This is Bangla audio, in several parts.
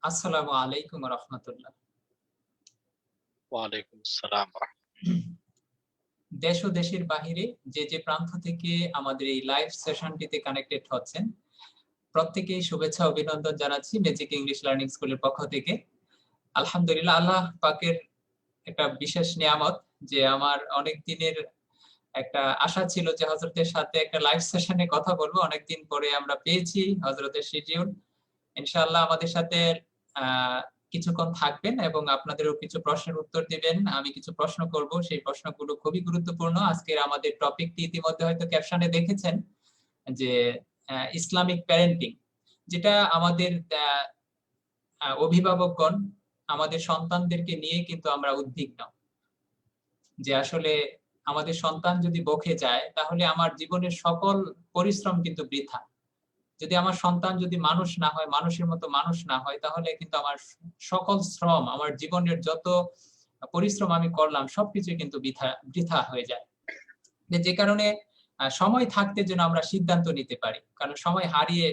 আসসালামু আলাইকুম রহমতুল্লাহ। ওয়ালাইকুম আসসালাম। দেশ ও দেশের বাহিরে যে প্রান্ত থেকে আমাদের এই লাইভ সেশনটিতে কানেক্টেড হচ্ছেন, প্রত্যেকেই শুভেচ্ছা অভিনন্দন জানাচ্ছি ম্যাজিক ইংলিশ লার্নিং স্কুলের পক্ষ থেকে। আলহামদুলিল্লাহ, আল্লাহ পাকের একটা বিশেষ নিয়ামত যে আমার অনেক দিনের একটা আশা ছিল যে হযরতের সাথে একটা লাইভ সেশনে কথা বলবো। অনেকদিন পরে আমরা পেয়েছি হযরতের শিডিউল। ইনশাআল্লাহ আমাদের সাথে কিছুক্ষণ থাকবেন এবং আপনাদেরও কিছু প্রশ্নের উত্তর দিবেন। আমি কিছু প্রশ্ন করব, সেই প্রশ্নগুলো খুবই গুরুত্বপূর্ণ। আজকের আমাদের টপিকটি ইতিমধ্যে হয়তো ক্যাপশনে দেখেছেন যে ইসলামিক প্যারেন্টিং, যেটা আমাদের অভিভাবকগণ আমাদের সন্তানদেরকে নিয়ে কিন্তু আমরা উদ্বিগ্ন যে আসলে আমাদের সন্তান যদি বকে যায় তাহলে আমার জীবনের সকল পরিশ্রম কিন্তু বৃথা। যদি আমার সন্তান যদি মানুষ না হয়, মানুষের মতো মানুষ না হয়, তাহলে কিন্তু আমার সকল শ্রম, আমার জীবনের যত পরিশ্রম আমি করলাম সবকিছু কিন্তু বৃথা হয়ে যায়। যে কারণে সময় থাকতে যেন আমরা সিদ্ধান্ত নিতে পারি, কারণ সময় হারিয়ে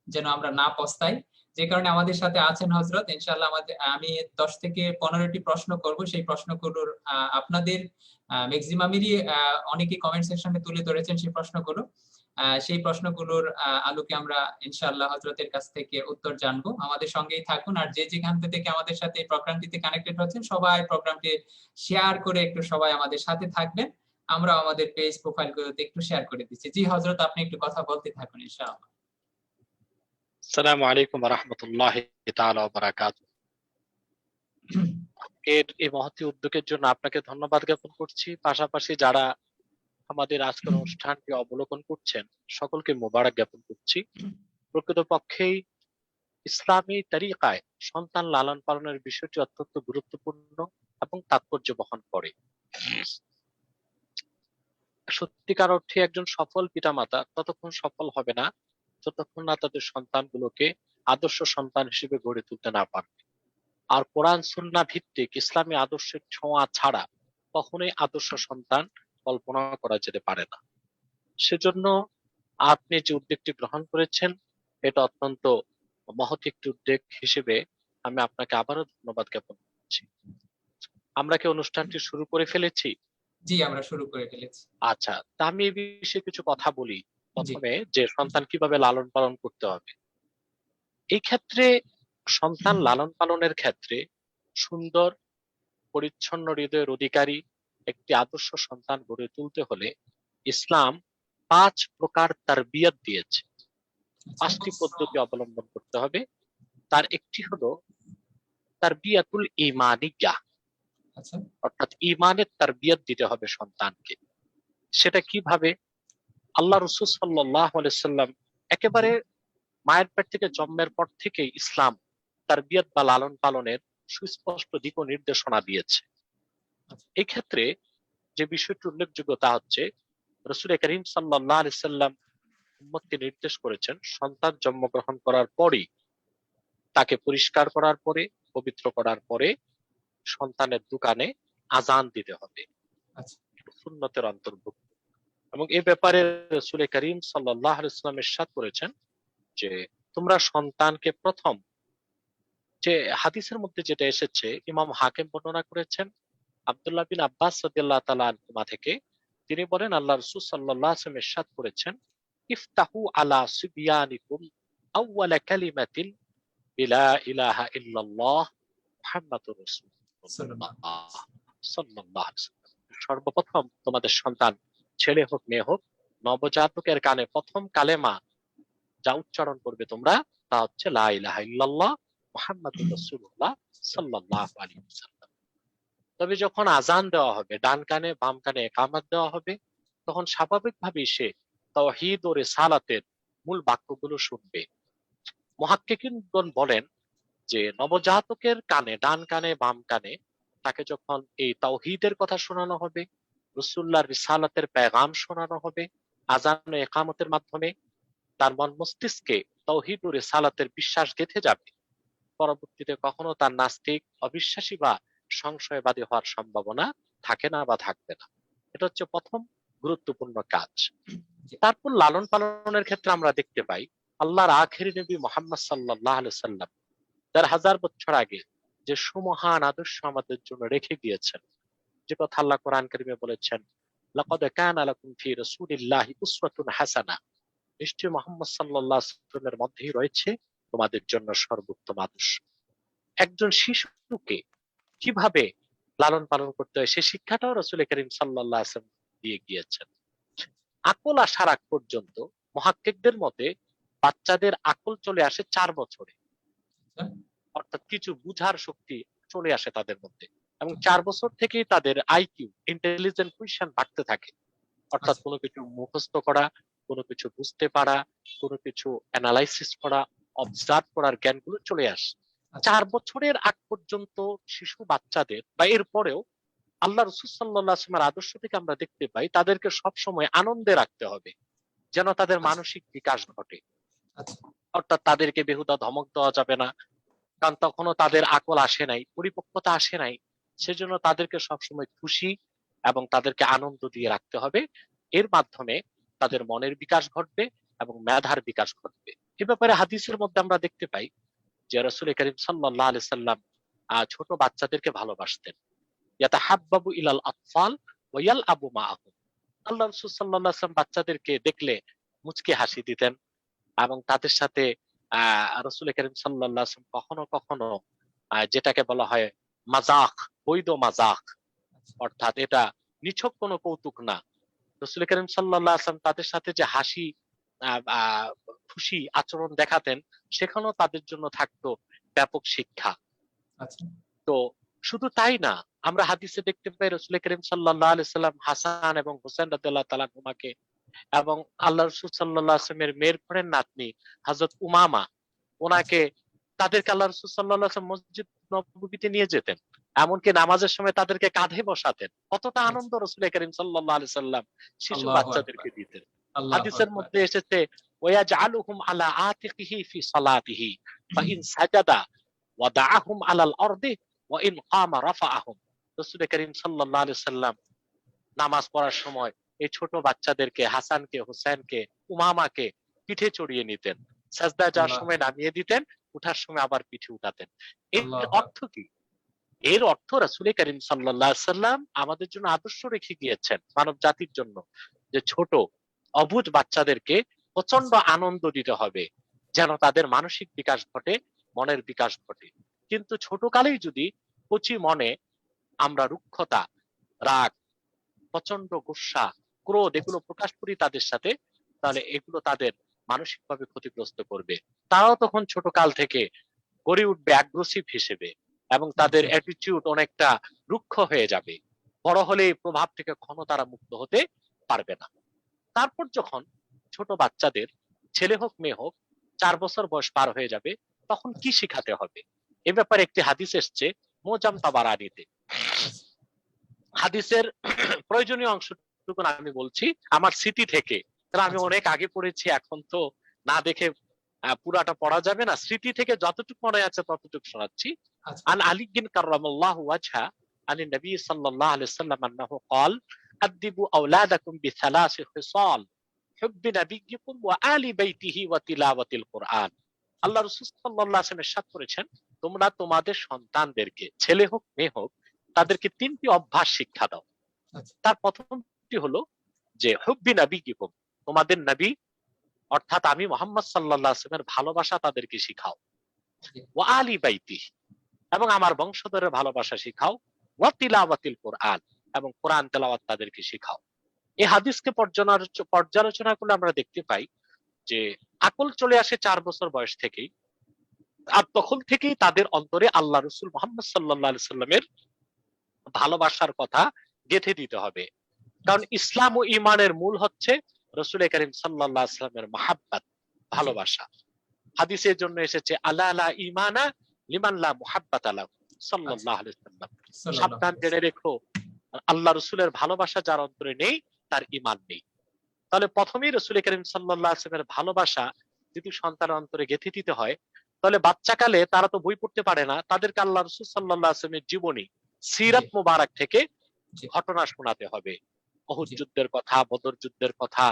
যেন আমরা না পস্তাই। যে কারণে আমাদের সাথে আছেন হযরত। ইনশাআল্লাহ আমি 10 থেকে 15টি প্রশ্ন করব। সেই প্রশ্নগুলোর আপনাদের ম্যাক্সিমামেরই অনেকেই কমেন্ট সেকশনে তুলে ধরেছেন সেই প্রশ্নগুলো। সেই প্রশ্নগুলোর আলোকে আমরা ইনশাআল্লাহ হযরতের কাছ থেকে উত্তর জানবো। আমাদের সঙ্গেই থাকুন। আর যেখান থেকে আমাদের সাথে এই প্রোগ্রামটিতে কানেক্টেড হচ্ছেন, সবাই প্রোগ্রামটি শেয়ার করে একটু সবাই আমাদের সাথে থাকবেন। আমরা আমাদের পেজ প্রোফাইলগুলোতে একটু শেয়ার করে দিচ্ছি। জি হযরত, আপনি একটু কথা বলতে থাকুন ইনশাআল্লাহ। আসসালামু আলাইকুম ওয়া রাহমাতুল্লাহি তাআলা ওয়া বারাকাতুহু। এই মহতী উদ্যোগের জন্য আপনাকে ধন্যবাদ জ্ঞাপন করছি। পাশাপাশি যারা আমাদের আজকের অনুষ্ঠানটি অবলোকন করছেন সকলকে মোবারক জ্ঞাপন করছি। প্রকৃতপক্ষেই ইসলামী তরিকায় সন্তান লালন পালনের বিষয়টি অত্যন্ত গুরুত্বপূর্ণ এবং তাৎপর্য বহন করে। সত্যিকার অর্থে একজন সফল পিতামাতা ততক্ষণ সফল হবে না যতক্ষণ না তাদের সন্তানগুলোকে আদর্শ সন্তান হিসেবে গড়ে তুলতে না পারবে। আর কোরআন সুন্নাহ ভিত্তিক ইসলামী আদর্শের ছোঁয়া ছাড়া কখনোই আদর্শ সন্তান কল্পনা করা যেতে পারে না। সেজন্য আপনি যে উদ্যোগটি গ্রহণ করেছেন এটা অত্যন্ত মহৎ একটি উদ্যোগ হিসেবে আমি আপনাকে আবারও ধন্যবাদ জ্ঞাপন করছি। আমরা কি অনুষ্ঠানটি শুরু করে ফেলেছি? জি, আমরা শুরু করে ফেলেছি। আচ্ছা, তা আমি এই বিষয়ে কিছু কথা বলি। জি। প্রথমে যে সন্তান কিভাবে লালন পালন করতে হবে। এই ক্ষেত্রে সন্তান লালন পালনের ক্ষেত্রে সুন্দর পরিচ্ছন্ন হৃদয়ের অধিকারী একটি আদর্শ সন্তান গড়ে তুলতে হলে ইসলাম 5 প্রকার তারবিয়ত দিয়েছে। 5টি পদ্ধতি অবলম্বন করতে হবে। তার একটি হলো তারবিয়াতুল ঈমানিয়্যাহ, অর্থাৎ ঈমানের তারবিয়ত দিতে হবে সন্তানকে। সেটা কিভাবে? আল্লাহ রাসূল সাল্লাল্লাহু আলাইহি সাল্লাম একেবারে মায়ের পেট থেকে জন্মের পর থেকে ইসলাম তারবিয়ত বা লালন পালনের সুস্পষ্ট দিক ও নির্দেশনা দিয়েছে। এই ক্ষেত্রে যে বিষয়টি উল্লেখযোগ্য তা হচ্ছে রাসূল করিম সাল্লাল্লাহু আলাইহি সাল্লাম উম্মতকে নির্দেশ করেছেন সন্তান জন্মগ্রহণ করার পরেই তাকে পরিষ্কার করার পরে, পবিত্র করার পরে সন্তানের দোকানে আযান দিতে হবে। সুন্নতের অন্তর্ভুক্ত। এবং এই ব্যাপারে রাসূল করিম সাল্লাল্লাহু আলাইহি সাল্লাম ইরশাদ করেছেন যে তোমরা সন্তানকে প্রথম, যে হাদিসের মধ্যে যেটা এসেছে ইমাম হাকিম বর্ণনা করেছেন আব্দুল্লাহ বিন আব্বাস রাদিয়াল্লাহু তাআলা আনহুমা থেকে, তিনি বলেন আল্লাহ রাসূল সাল্লাল্লাহু আলাইহি ওয়াসাল্লাম ইরশাদ করেছেন ইফতাহু আলা সিবয়ানিকুম আউয়ালা কালিমাতিন বিলা ইলাহা ইল্লাল্লাহ মুহাম্মাদুর রাসূলুল্লাহ সাল্লাল্লাহু আলাইহি ওয়াসাল্লাম। সর্বপ্রথম তোমাদের সন্তান ছেলে হোক মেয়ে হোক নবজাতকের কানে প্রথম কালেমা যা উচ্চারণ করবে তোমরা তা হচ্ছে লা ইলাহা ইল্লাল্লাহ মুহাম্মাদুর রাসূলুল্লাহ সাল্লাল্লাহু আলাইহি ওয়াসাল্লাম। তবে যখন আযান দেওয়া হবে, ডান কানে বাম কানে ইকামত দেওয়া হবে, তখন স্বাভাবিকভাবেই সে তাওহীদ ও রিসালাতের মূল বাক্যগুলো শুনবে। মুহাক্কিকিনগণ বলেন যে নবজাতকের কানে, ডান কানে বাম কানে তাকে যখন এই তাওহীদের কথা শোনানো হবে, রাসূলুল্লাহর রিসালাতের পেগাম শোনানো হবে আযান ও ইকামতের মাধ্যমে, তার মন মস্তিষ্কে তাওহীদ ও রিসালাতের বিশ্বাস গেঁথে যাবে। পরবর্তীতে কখনো তার নাস্তিক, অবিশ্বাসী বা সংশয়বাদী হওয়ার সম্ভাবনা থাকে না বা থাকবে না। এটা হচ্ছে প্রথম গুরুত্বপূর্ণ কাজ। তারপর লালন পালনের ক্ষেত্রে আমরা দেখতে পাই আল্লাহর আখেরি নবী মুহাম্মদ সাল্লাল্লাহু আলাইহি সাল্লাম 1000 বছর আগে যে সুমহান আদর্শ আমাদের জন্য রেখে গিয়েছেন, যে কথা আল্লাহ কোরআন কারিমে বলেছেন, লাকাদ কানা লাকুম ফি রাসূলিল্লাহি উসওয়াতুন হাসানাহ, নিশ্চয়ই মুহাম্মদ সাল্লাল্লাহু আলাইহি ওয়াসাল্লামের মধ্যেই রয়েছে তোমাদের জন্য সর্বোত্তম আদর্শ। একজন শিশুকে কিভাবে লালন পালন করতে হয় সে শিক্ষাটাও রাসূল করিম সাল্লাল্লাহু আলাইহি ওয়াসাল্লাম দিয়ে গিয়েছেন। আকল আসার আগ পর্যন্ত মুহাক্কিকদের মতে বাচ্চাদের আকল চলে আসে 4 বছরে, অর্থাৎ কিছু বুঝার শক্তি চলে আসে তাদের মধ্যে, এবং 4 বছর থেকেই তাদের আইকিউ, ইন্টেলিজেন্ট কোয়েশ্চন বাড়তে থাকে। অর্থাৎ কোনো কিছু মুখস্থ করা, কোনো কিছু বুঝতে পারা, কোনো কিছু অ্যানালাইসিস করা, অবজার্ভ করার জ্ঞানগুলো চলে আসে। 4 বছরের আগ পর্যন্ত শিশু বাচ্চাদের বা এরপরেও আল্লাহ রাসূল সাল্লাল্লাহু আলাইহি ওয়াসাল্লামের আদর্শ থেকে আমরা দেখতে পাই তাদেরকে সবসময় আনন্দে রাখতে হবে, যেন তাদের মানসিক বিকাশ ঘটে। অর্থাৎ তাদেরকে বেহুদা ধমক দেওয়া যাবে না, কারণ তখনও তাদের আকল আসে নাই, পরিপক্কতা আসে নাই। সেজন্য তাদেরকে সবসময় খুশি এবং তাদেরকে আনন্দ দিয়ে রাখতে হবে। এর মাধ্যমে তাদের মনের বিকাশ ঘটবে এবং মেধার বিকাশ ঘটবে। এ ব্যাপারে হাদিসের মধ্যে আমরা দেখতে পাই যে রাসূল করিম সাল্লাল্লাহু আলাইহি সাল্লাম ছোট বাচ্চাদেরকে ভালোবাসতেন। ইয়াতাহাব্বাবু ইলাল আতফাল ওয়া ইয়ালআবু মাআহুম। আল্লাহ রাসূল সাল্লাল্লাহু আলাইহি ওয়াসাল্লাম বাচ্চাদেরকে দেখলে মুচকি হাসি দিতেন এবং তাদের সাথে রাসূল করিম সাল্লাল্লাহু আলাইহি ওয়াসাল্লাম কখনো কখনো যেটাকে বলা হয় মাযাক, বৈধ মাযাক, অর্থাৎ এটা নিছক কোনো কৌতুক না, রাসূল করিম সাল্লাল্লাহু আলাইহি ওয়াসাল্লাম তাদের সাথে যে হাসি খুশি আচরণ দেখাতেন সেখানেও তাদের জন্য থাকতো ব্যাপক শিক্ষা। তো শুধু তাই না, আমরা হাদিসে দেখতে পাই রাসূল করিম সাল্লাল্লাহু আলাইহি ওয়াসাল্লাম হাসান এবং হোসেন রাদিয়াল্লাহু তাআলা আনহুমাকে এবং আল্লাহ রাসূল সাল্লাল্লাহু আলাইহি ওয়াসাল্লামের মেয়ের ঘরের নাতনি হযরত উমামা, ওনাকে তাদেরকে আল্লাহ রাসূল সাল্লাল্লাহু আলাইহি ওয়াসাল্লাম মসজিদ নববীতে নিয়ে যেতেন, এমনকি নামাজের সময় তাদেরকে কাঁধে বসাতেন। কতটা আনন্দ রাসূল করিম সাল্লাল্লাহু আলাইহি ওয়াসাল্লাম শিশু বাচ্চাদেরকে দিতেন। হাদিসের মধ্যে এসেছে ওয়াজআলুহুম আলা আতিকিহি ফি সালাতিহি ফা ইন সাজাদা ওয়াদাআহুম আলাল আরদি ওয়া ইন কামা রাফাআহুম। রাসূল করিম সাল্লাল্লাহু আলাইহি ওয়াসাল্লাম নামাজ পড়ার সময় এই ছোট বাচ্চাদেরকে, হাসানকে, হোসেনকে, উমামাকে পিঠে চড়িয়ে নিতেন, সাজদায় যাওয়ার সময় নামিয়ে দিতেন, উঠার সময় আবার পিঠে উঠাতেন। এর অর্থ কি? এর অর্থ রাসূল করিম সাল্লাল্লাহু আলাইহি ওয়াসাল্লাম আমাদের জন্য আদর্শ রেখে গিয়েছেন মানব জাতির জন্য, যে ছোট অবুঝ বাচ্চাদেরকে প্রচন্ড আনন্দ দিতে হবে যেন তাদের মানসিক বিকাশ ঘটে, মনের বিকাশ ঘটে। কিন্তু ছোটকালেই যদি কচি মনে আমরা রুক্ষতা, রাগ, প্রচন্ড গুসা, ক্রোধ এগুলো প্রকাশ করি তাদের সাথে, তাহলে এগুলো তাদের মানসিকভাবে ক্ষতিগ্রস্ত করবে। তারাও তখন ছোট কাল থেকে গড়ে উঠবে অ্যাগ্রেসিভ হিসেবে এবং তাদের অ্যাটিটিউড অনেকটা রুক্ষ হয়ে যাবে। বড় হলে এই প্রভাব থেকে কখনো তারা মুক্ত হতে পারবে না। তারপর যখন ছোট বাচ্চাদের, ছেলে হোক মেয়ে হোক, 4 বছর বয়স পার হয়ে যাবে, তখন কি শিখাতে হবে এ ব্যাপারে একটি হাদিস এসছে মোজাম তাবারানীতে। হাদিসের প্রয়োজনীয় অংশটুকু আমি বলছি আমার স্মৃতি থেকে, কারণ আমি অনেক আগে পড়েছি, এখন তো না দেখে পুরাটা পড়া যাবে না, স্মৃতি থেকে যতটুকু মনে আছে ততটুকু শোনাচ্ছি। আন আলী বিন কাররামাল্লাহু ওয়াজহা আনি নবী সাল্লাল্লাহু আলাইহি ওয়াসাল্লাম আন্নাহু قال আদিবু আওলাদাকুম বিসালাসি খিসাল হুব্বি নবিয়্যিকুম ওয়া আলি বাইতিহি ওয়া তিলাওয়াতিল কুরআন। আল্লাহ রাসূল সাল্লাল্লাহু আলাইহি ওয়াসাল্লাম ইরশাদ করেছেন, তোমরা তোমাদের সন্তানদেরকে, ছেলে হোক মেয়ে হোক, তাদেরকে 3টি অভ্যাস শিক্ষা দাও। তার প্রথমটি হলো যে হুব্বি নবিয়্যিকুম, তোমাদের নবী অর্থাৎ আমি মুহাম্মদ সাল্লাল্লাহু আলাইহি ওয়াসাল্লামের ভালোবাসা তাদেরকে শিখাও। ওয়া আলি বাইতি, এবং আমার বংশধরের ভালোবাসা শিখাও। ওয়া তিলাওয়াতিল কুরআন, এবং কোরআন তেলাওয়াত তাদেরকে শিখাও। এই হাদিসকে পর্যালোচনা করলে আমরা দেখতে পাই যে আকল চলে আসে 4 বছর বয়স থেকেই, আর তখন থেকেই তাদের অন্তরে আল্লাহ রাসূল মুহাম্মদ সাল্লাল্লাহু আলাইহি ওয়াসাল্লামের ভালোবাসার কথা গেঁথে দিতে হবে। কারণ ইসলাম ও ঈমানের মূল হচ্ছে রাসূল করিম সাল্লাল্লাহু আলাইহি ওয়াসাল্লামের মাহাব্বত, ভালোবাসা। হাদিসের জন্য এসেছে আলা লা ঈমানা লিমান লা মুহাব্বাতা লাহু সাল্লাল্লাহু আলাইহি ওয়াসাল্লাম। সাবধান জেনে রেখো, আল্লাহ রাসূলের ভালোবাসা যার অন্তরে নেই তার ঈমান নেই। তাহলে প্রথমেই রাসূল করিম সাল্লাল্লাহু আলাইহি ওয়াসাল্লামের ভালোবাসা যদি সন্তানের অন্তরে গেঁথে দিতে হয়, তাহলে বাচ্চাকালে তারা তো বই পড়তে পারে না, তাদেরকে আল্লাহ রাসূল সাল্লাল্লাহু আলাইহি ওয়াসাল্লামের জীবনী, সিরাত মুবারক থেকে ঘটনা শোনাতে হবে। উহুদ যুদ্ধের কথা, বদর যুদ্ধের কথা,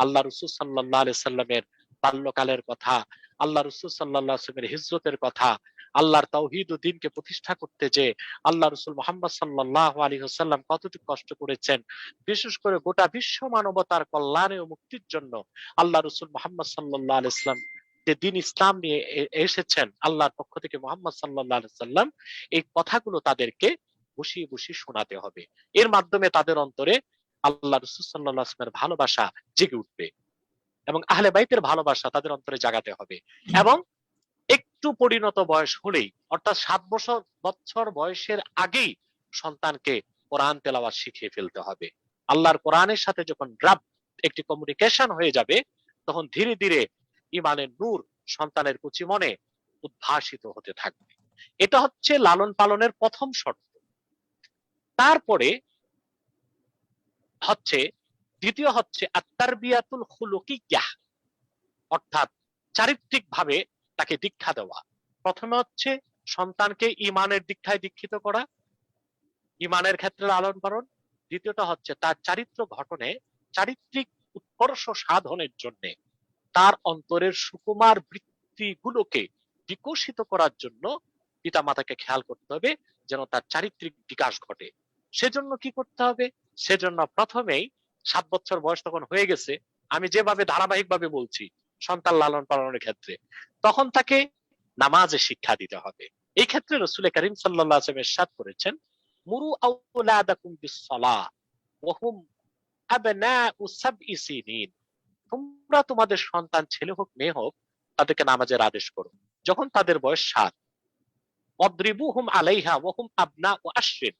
আল্লাহ রাসূল সাল্লাল্লাহু আলাইহি ওয়াসাল্লামের বাল্যকালের কথা, আল্লাহ রাসূল সাল্লাল্লাহু আলাইহি ওয়াসাল্লামের হিজরতের কথা, আল্লাহর তাওহীদ ও দ্বীনকে প্রতিষ্ঠা করতে, যে আল্লাহ রাসূল মুহাম্মদ সাল্লাল্লাহু আলাইহি ওয়াসাল্লাম কতটুকু কষ্ট করেছেন, বিশেষ করে গোটা বিশ্ব মানবতার কল্যাণে ও মুক্তির জন্য আল্লাহ রাসূল মুহাম্মদ সাল্লাল্লাহু আলাইহি ওয়াসাল্লাম যে দ্বীন ইসলাম নিয়ে এসেছেন আল্লাহর পক্ষ থেকে, মুহাম্মদ সাল্লাল্লাহু আলাইহি ওয়াসাল্লাম, এই কথাগুলো তাদেরকে বসিয়ে বসিয়ে শোনাতে হবে। এর মাধ্যমে তাদের অন্তরে আল্লাহ রাসূল সাল্লাল্লাহু আলাইহি ওয়াসাল্লামের ভালোবাসা জেগে উঠবে এবং আহলে বাইতের ভালোবাসা তাদের অন্তরে জাগাতে হবে। এবং একটু পরিণত বয়স হলেই, অর্থাৎ 7 বছর বয়সের আগেই সন্তানকে কোরআন তেলাওয়াত শিখিয়ে ফেলতে হবে। আল্লাহর কোরআনের সাথে যখন একটি কমিউনিকেশন হয়ে যাবে, তখন ধীরে ধীরে ইমানের নূর সন্তানের কুচি মনে উদ্ভাসিত হতে থাকবে। এটা হচ্ছে লালন পালনের প্রথম শর্ত। তারপরে হচ্ছে দ্বিতীয় হচ্ছে আত-তারবিয়াতুল খুলুকিয়াহ, অর্থাৎ চারিত্রিক ভাবে তাকে দীক্ষা দেওয়া। প্রথমে হচ্ছে সন্তানকে ইমানের দীক্ষায় দীক্ষিত করা, ইমানের ক্ষেত্রে লালন পালন। দ্বিতীয়টা হচ্ছে তার চারিত্র গঠনে, চারিত্রিক উৎকর্ষ সাধনের জন্য, তার অন্তরের সুকুমার বৃত্তিগুলোকে বিকশিত করার জন্য পিতামাতাকে খেয়াল করতে হবে যেন তার চারিত্রিক বিকাশ ঘটে। সেজন্য কি করতে হবে? সেজন্য প্রথমেই 7 বছর বয়স তখন হয়ে গেছে, আমি যেভাবে ধারাবাহিকভাবে বলছি সন্তান লালন পালনের ক্ষেত্রে, তখন তাকে নামাজে শিক্ষা দিতে হবে। এই ক্ষেত্রে রাসূল করিম সাল্লাল্লাহু আলাইহি ওয়াসাল্লাম ইরশাদ করেছেন, মুরু আওলাদাকুম বিস-সালাহ ওয়া হুম আবনাউ সাবঈ সিনিন, তোমরা তোমাদের সন্তান ছেলে হোক মেয়ে হোক তাদেরকে নামাজের আদেশ করো যখন তাদের বয়স 7। ওয়াদরিবুহুম আলাইহা ওয়া হুম আবনাউ আশরিন,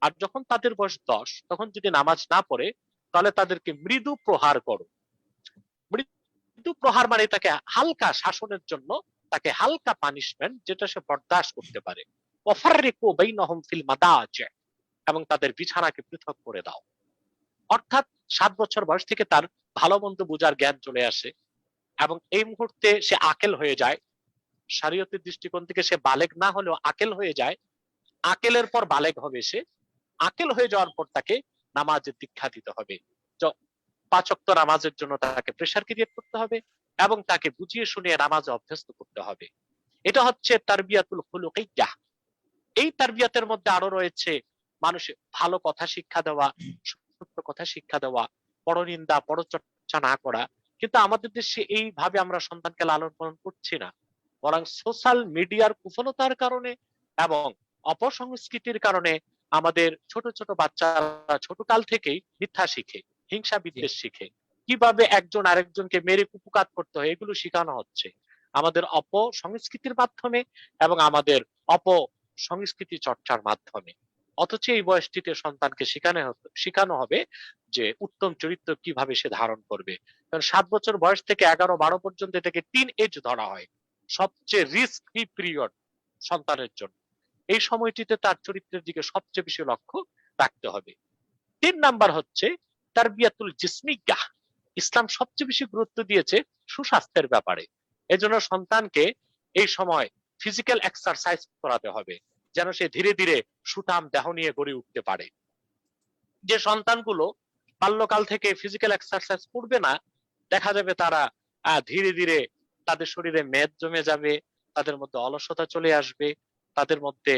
আর যখন তাদের বয়স 10 তখন যদি নামাজ না পড়ে তাহলে তাদেরকে মৃদু প্রহার করো। মৃদু প্রহার মানে তাকে হালকা শাসনের জন্য, তাকে হালকা পানিশমেন্ট যেটা সে বরদাস্ত করতে পারে। ওয়াফাররিকু বাইনাহুম ফিল মাদাজি, এবং তাদের বিছানাকে পৃথক করে দাও। অর্থাৎ 7 বছর বয়স থেকে তার ভালো মন্দ বোঝার জ্ঞান চলে আসে এবং এই মুহূর্তে সে আকেল হয়ে যায়। শরীয়তের দৃষ্টিকোণ থেকে সে বালেগ না হলেও আকেল হয়ে যায়। আকেলের পর বালেগ হবে সে। আকেল হয়ে যাওয়ার পর তাকে নামাজের দীক্ষা দিতে হবে। 5 ওয়াক্ত নামাজের জন্য তাকে প্রেসার ক্রিয়েট করতে হবে এবং তাকে বুঝিয়ে শুনিয়ে নামাজে অভ্যস্ত করতে হবে। এটা হচ্ছে তারবিয়াতুল খুলুকিয়াহ। এই তারবিয়াতের মধ্যে আরো রয়েছে মানুষের ভালো কথা শিক্ষা দেওয়া, সত্য কথা শিক্ষা দেওয়া, পরনিন্দা পরচর্চা না করা। কিন্তু আমাদের দেশে এইভাবে আমরা সন্তানকে লালন পালন করছি না, বরং সোশ্যাল মিডিয়ার কুফলতার কারণে এবং অপসংস্কৃতির কারণে আমাদের ছোট ছোট বাচ্চারা ছোট কাল থেকেই মিথ্যা শিখে, হিংসা বিদ্বেষ শিখে, কিভাবে একজন আরেকজনকে মেরে কুপুকাত করতে হয় এগুলো শেখানো হচ্ছে আমাদের অপসংস্কৃতির মাধ্যমে এবং আমাদের অপসংস্কৃতি চর্চার মাধ্যমে। অথচ এই বয়সটিতে সন্তানকে শেখানো হবে যে উত্তম চরিত্র কিভাবে সে ধারণ করবে। কারণ 7 বছর বয়স থেকে 11-12 পর্যন্ত এটাকে টিন এজ ধরা হয়, সবচেয়ে রিস্কি পিরিয়ড সন্তানের জন্য। এই সময়টিতে তার চরিত্রের দিকে সবচেয়ে বেশি লক্ষ্য রাখতে হবে। 3 নাম্বার হচ্ছে তারবিয়াতুল জিসমিয়াহ। ইসলাম সবচেয়ে বেশি গুরুত্ব দিয়েছে সুস্বাস্থ্যের ব্যাপারে। এজন্য সন্তানকে এই সময় ফিজিক্যাল এক্সারসাইজ করাতে হবে যেন সে ধীরে ধীরে সুঠাম দেহ নিয়ে গড়ে উঠতে পারে। যে সন্তানগুলো বাল্যকাল থেকে ফিজিক্যাল এক্সারসাইজ করবে না, দেখা যাবে তারা ধীরে ধীরে তাদের শরীরে মেদ জমে যাবে, তাদের মধ্যে অলসতা চলে আসবে, তাদের মধ্যে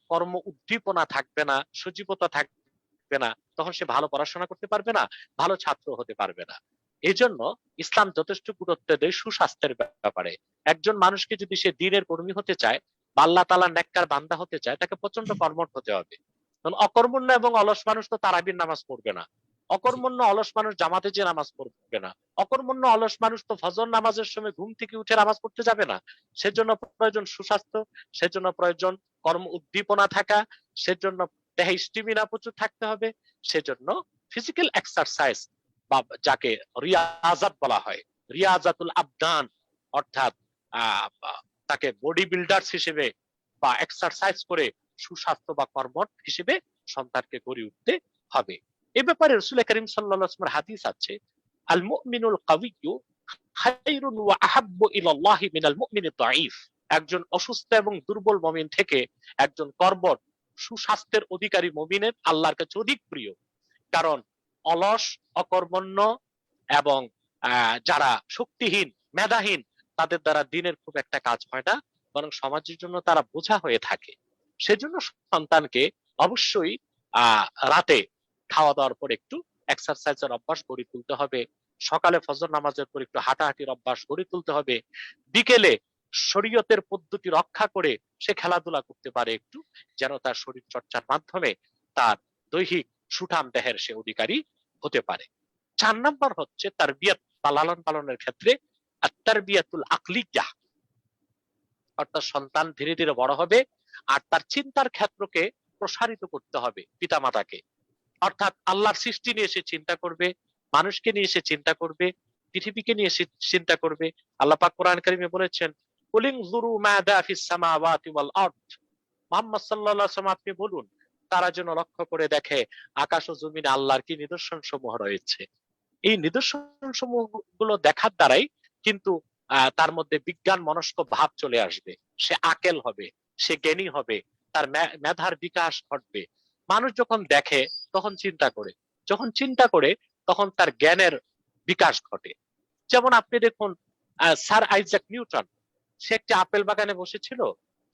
কর্ম উদ্দীপনা থাকবে না, সজীবতা থাকবে না, তখন সে ভালো পড়াশোনা করতে পারবে না, ভালো ছাত্র হতে পারবে না। এই জন্য ইসলাম যথেষ্ট গুরুত্ব দেয় সুস্বাস্থ্যের ব্যাপারে। একজন মানুষকে যদি সে দ্বীনের কর্মী হতে চায় বা আল্লাহ তাআলার নেককার বান্দা হতে চায়, তাকে প্রচন্ড কর্মঠ হতে হবে। কারণ অকর্মণ্য এবং অলস মানুষ তো তারাবির নামাজ পড়বে না, অকর্মণ্য অলস মানুষ জামাতে যে নামাজ পড়বে না, অকর্মণ্য অলস মানুষ তো ফজর নামাজের সময় ঘুম থেকে উঠে নামাজ পড়তে যাবে না। সেজন্য প্রয়োজন সুস্বাস্থ্য, সেজন্য প্রয়োজন কর্ম উদ্দীপনা থাকা, সেজন্য দেহে স্টেমিনা প্রচুর থাকতে হবে, সেজন্য ফিজিক্যাল এক্সারসাইজ বা যাকে রিয়াজাত বলা হয়, রিয়াজাতুল আবদান, অর্থাৎ তাকে বডি বিল্ডার্স হিসেবে বা এক্সারসাইজ করে সুস্বাস্থ্য বা কর্মঠ হিসেবে সন্তানকে গড়ে উঠতে হবে। এ ব্যাপারে রাসূল করিম সাল্লাল্লাহু আলাইহি ওয়াসাল্লামের হাদিস আছে, আল মুমিনুল কাওয়িয়্যু খায়রুন ওয়া আহাব্বু ইলাল্লাহি মিনাল মুমিনিদ দাঈফ। একজন অসুস্থ এবং দুর্বল মুমিন থেকে একজন কর্মঠ সুস্বাস্থ্যের অধিকারী মুমিনের আল্লাহর কাছে অধিক প্রিয়। কারণ অলস, অকর্মণ্য এবং যারা শক্তিহীন, মেধাহীন, তাদের দ্বারা দিনের খুব একটা কাজ হয় না। বরং সমাজের জন্য তারা বোঝা হয়ে থাকে। সেজন্য সন্তানকে অবশ্যই রাতে খাওয়া দাওয়ার পর একটু এক্সারসাইজের অভ্যাস গড়ে তুলতে হবে, সকালে ফজর নামাজের পর একটু হাঁটাহাঁটির অভ্যাস গড়ে তুলতে হবে, বিকেলে শরীয়তের পদ্ধতি রক্ষা করে সে খেলাধুলা করতে পারে একটু, যেন তার শরীর চর্চার মাধ্যমে তার দৈহিক সুঠাম দেহের সে অধিকারী হতে পারে। 4 নম্বর হচ্ছে তারবিয়াত বা লালন পালনের ক্ষেত্রে আত-তারবিয়াতুল আকলিয়াহ, অর্থাৎ সন্তান ধীরে ধীরে বড় হবে আর তার চিন্তার ক্ষেত্রকে প্রসারিত করতে হবে পিতামাতাকে। অর্থাৎ আল্লাহর সৃষ্টি নিয়ে সে চিন্তা করবে, মানুষকে নিয়ে সে চিন্তা করবে, পৃথিবীকে নিয়ে সে চিন্তা করবে। আল্লাহ পাক কোরআন কারীমে বলেছেন, কুলিং যুরু মাযা ফিস সামাওয়াতি ওয়াল আরদ, মুহাম্মদ সাল্লাল্লাহু আলাইহি ওয়াসাল্লাম আপনি বলুন তারা যেন লক্ষ্য করে দেখে আকাশ ও জমিনে আল্লাহর কি নিদর্শন সমূহ রয়েছে। এই নিদর্শন সমূহ গুলো দেখার দ্বারাই কিন্তু তার মধ্যে বিজ্ঞান মনস্ক ভাব চলে আসবে, সে আকেল হবে, সে জ্ঞানী হবে, তার মেধার বিকাশ ঘটবে। মানুষ যখন দেখে তখন চিন্তা করে, যখন চিন্তা করে তখন তার জ্ঞানের বিকাশ ঘটে। যেমন আপনি দেখুন স্যার আইজাক নিউটন, সে একটি আপেল বাগানে বসেছিল,